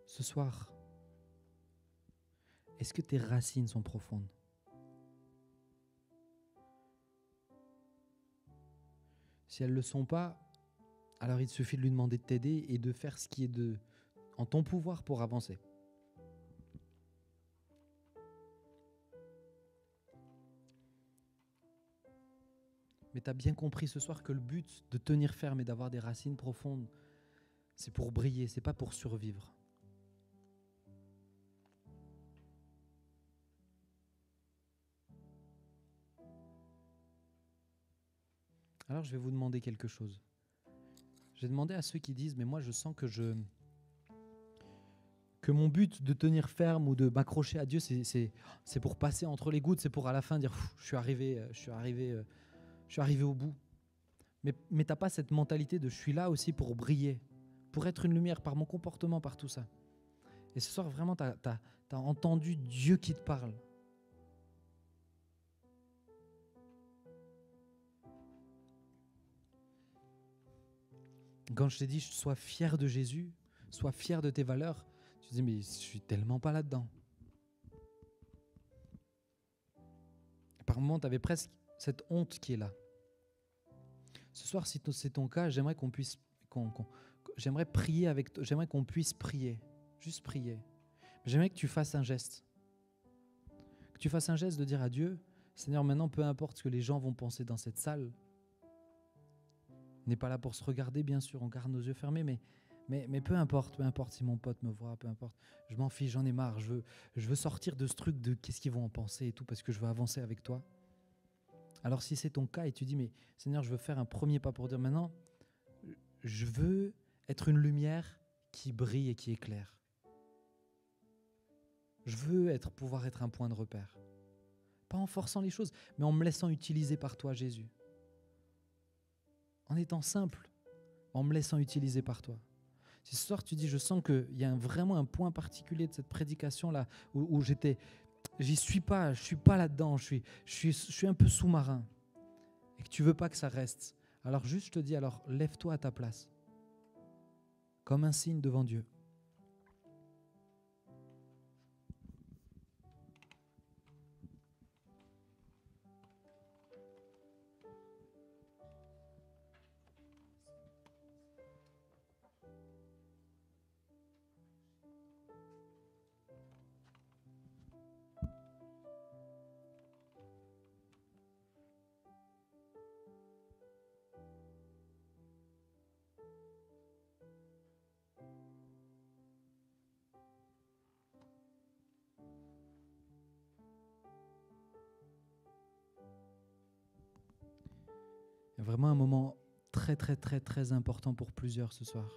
Ce soir, est-ce que tes racines sont profondes ? Si elles ne le sont pas, alors il te suffit de lui demander de t'aider et de faire ce qui est en ton pouvoir pour avancer. Mais tu as bien compris ce soir que le but de tenir ferme et d'avoir des racines profondes, c'est pour briller, c'est pas pour survivre. Alors je vais vous demander quelque chose. Je vais demander à ceux qui disent, mais moi je sens que mon but de tenir ferme ou de m'accrocher à Dieu, c'est pour passer entre les gouttes, c'est pour à la fin dire, je suis arrivé au bout. Mais tu n'as pas cette mentalité de je suis là aussi pour briller, pour être une lumière par mon comportement, par tout ça. Et ce soir, vraiment, tu as entendu Dieu qui te parle. Quand je t'ai dit, sois fier de Jésus, sois fier de tes valeurs, tu te dis, mais je suis tellement pas là-dedans. Par moments, tu avais presque cette honte qui est là. Ce soir, si c'est ton cas, j'aimerais j'aimerais prier avec toi, j'aimerais qu'on puisse prier, juste prier. J'aimerais que tu fasses un geste. Que tu fasses un geste de dire à Dieu, Seigneur, maintenant, peu importe ce que les gens vont penser dans cette salle, on n'est pas là pour se regarder, bien sûr, on garde nos yeux fermés, mais peu importe si mon pote me voit, peu importe, je m'en fiche, j'en ai marre, je veux sortir de ce truc de qu'est-ce qu'ils vont en penser et tout, parce que je veux avancer avec toi. Alors si c'est ton cas et tu dis, mais Seigneur, je veux faire un premier pas pour dire maintenant, je veux être une lumière qui brille et qui éclaire. Je veux pouvoir être un point de repère. Pas en forçant les choses, mais en me laissant utiliser par toi, Jésus. En étant simple, en me laissant utiliser par toi. Si ce soir tu dis, je sens qu'il y a vraiment un point particulier de cette prédication-là où j'y suis pas, je suis pas là-dedans, je suis un peu sous-marin et que tu veux pas que ça reste. Alors juste je te dis, alors lève-toi à ta place, comme un signe devant Dieu. Il y a vraiment un moment très, très, très, très important pour plusieurs ce soir.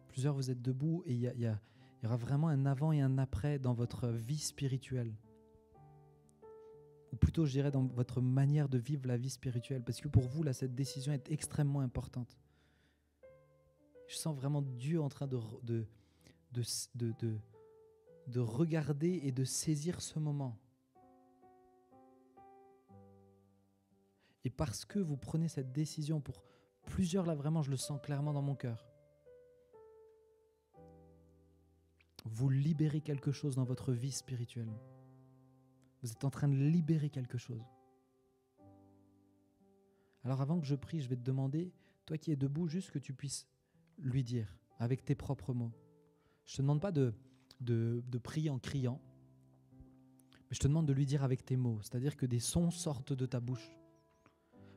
Plusieurs, vous êtes debout et il y aura vraiment un avant et un après dans votre vie spirituelle. Ou plutôt, je dirais, dans votre manière de vivre la vie spirituelle. Parce que pour vous, là, cette décision est extrêmement importante. Je sens vraiment Dieu en train de regarder et de saisir ce moment. Et parce que vous prenez cette décision, pour plusieurs, là, vraiment, je le sens clairement dans mon cœur. Vous libérez quelque chose dans votre vie spirituelle. Vous êtes en train de libérer quelque chose. Alors avant que je prie, je vais te demander, toi qui es debout, juste que tu puisses lui dire avec tes propres mots. Je ne te demande pas de prier en criant, mais je te demande de lui dire avec tes mots, c'est-à-dire que des sons sortent de ta bouche.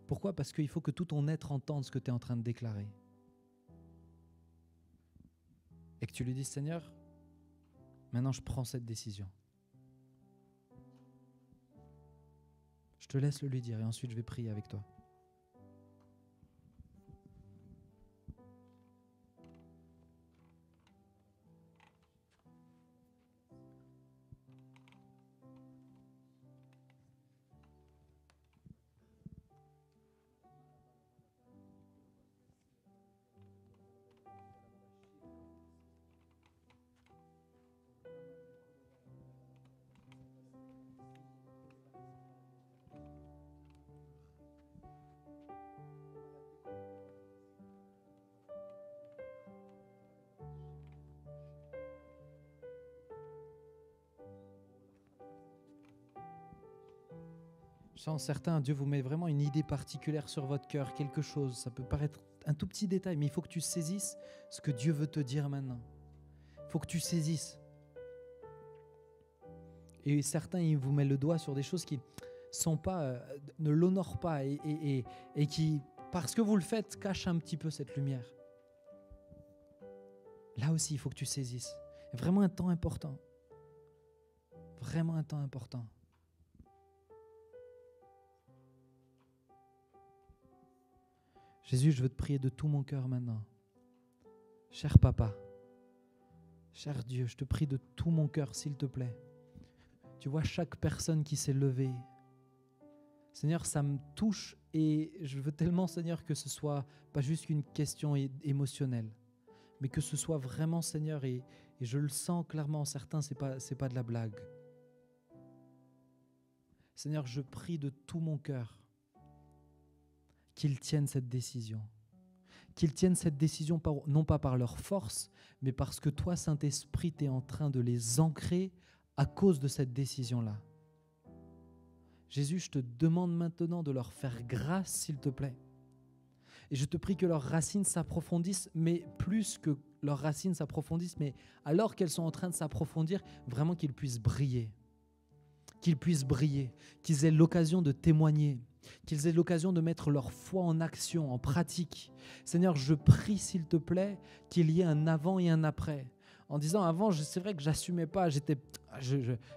Pourquoi ? Parce qu'il faut que tout ton être entende ce que tu es en train de déclarer. Et que tu lui dises, Seigneur, maintenant je prends cette décision. Je te laisse le lui dire et ensuite je vais prier avec toi. Je sens certains, Dieu vous met vraiment une idée particulière sur votre cœur, quelque chose. Ça peut paraître un tout petit détail, mais il faut que tu saisisses ce que Dieu veut te dire maintenant. Il faut que tu saisisses. Et certains, ils vous mettent le doigt sur des choses qui sont pas, ne l'honorent pas et qui, parce que vous le faites, cachent un petit peu cette lumière. Là aussi, il faut que tu saisisses. Vraiment un temps important. Vraiment un temps important. Jésus, je veux te prier de tout mon cœur maintenant. Cher Papa, cher Dieu, je te prie de tout mon cœur, s'il te plaît. Tu vois chaque personne qui s'est levée. Seigneur, ça me touche et je veux tellement, Seigneur, que ce soit pas juste une question émotionnelle, mais que ce soit vraiment, Seigneur, et je le sens clairement, certains, c'est pas de la blague. Seigneur, je prie de tout mon cœur qu'ils tiennent cette décision. Qu'ils tiennent cette décision non pas par leur force, mais parce que toi, Saint-Esprit, tu es en train de les ancrer à cause de cette décision-là. Jésus, je te demande maintenant de leur faire grâce, s'il te plaît. Et je te prie que leurs racines s'approfondissent, mais plus que leurs racines s'approfondissent, mais alors qu'elles sont en train de s'approfondir, vraiment qu'ils puissent briller. Qu'ils puissent briller, qu'ils aient l'occasion de témoigner, qu'ils aient l'occasion de mettre leur foi en action, en pratique. Seigneur, je prie, s'il te plaît, qu'il y ait un avant et un après. En disant, avant, c'est vrai que j'assumais pas, je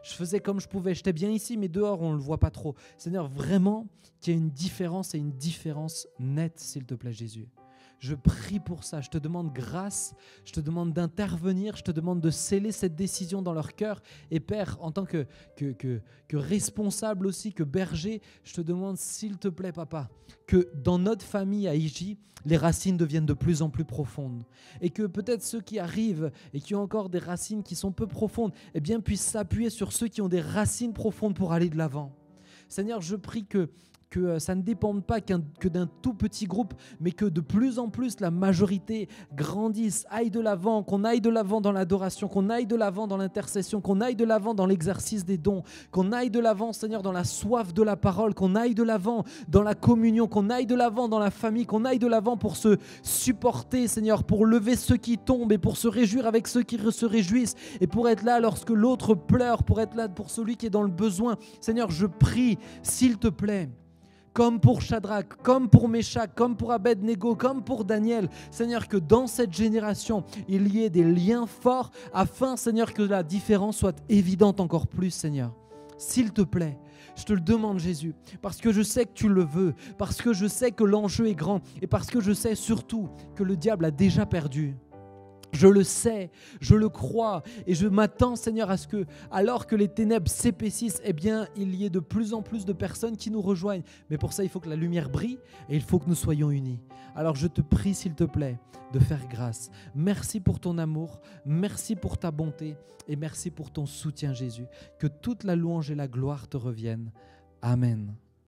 faisais comme je pouvais, j'étais bien ici, mais dehors, on ne le voit pas trop. Seigneur, vraiment, qu'il y ait une différence et une différence nette, s'il te plaît, Jésus. Je prie pour ça, je te demande grâce, je te demande d'intervenir, je te demande de sceller cette décision dans leur cœur. Et Père, en tant que responsable aussi, que berger, je te demande, s'il te plaît, Papa, que dans notre famille à IJ, les racines deviennent de plus en plus profondes. Et que peut-être ceux qui arrivent et qui ont encore des racines qui sont peu profondes, eh bien, puissent s'appuyer sur ceux qui ont des racines profondes pour aller de l'avant. Seigneur, je prie que ça ne dépende pas que d'un tout petit groupe, mais que de plus en plus la majorité grandisse, aille de l'avant, qu'on aille de l'avant dans l'adoration, qu'on aille de l'avant dans l'intercession, qu'on aille de l'avant dans l'exercice des dons, qu'on aille de l'avant, Seigneur, dans la soif de la parole, qu'on aille de l'avant dans la communion, qu'on aille de l'avant dans la famille, qu'on aille de l'avant pour se supporter, Seigneur, pour lever ceux qui tombent et pour se réjouir avec ceux qui se réjouissent et pour être là lorsque l'autre pleure, pour être là pour celui qui est dans le besoin. Seigneur, je prie, s'il te plaît, comme pour Shadrach, comme pour Meshach, comme pour Abed-Nego, comme pour Daniel, Seigneur, que dans cette génération, il y ait des liens forts afin, Seigneur, que la différence soit évidente encore plus, Seigneur. S'il te plaît, je te le demande, Jésus, parce que je sais que tu le veux, parce que je sais que l'enjeu est grand et parce que je sais surtout que le diable a déjà perdu. Je le sais, je le crois et je m'attends, Seigneur, à ce que, alors que les ténèbres s'épaississent, eh bien, il y ait de plus en plus de personnes qui nous rejoignent. Mais pour ça, il faut que la lumière brille et il faut que nous soyons unis. Alors, je te prie, s'il te plaît, de faire grâce. Merci pour ton amour, merci pour ta bonté et merci pour ton soutien, Jésus. Que toute la louange et la gloire te reviennent. Amen.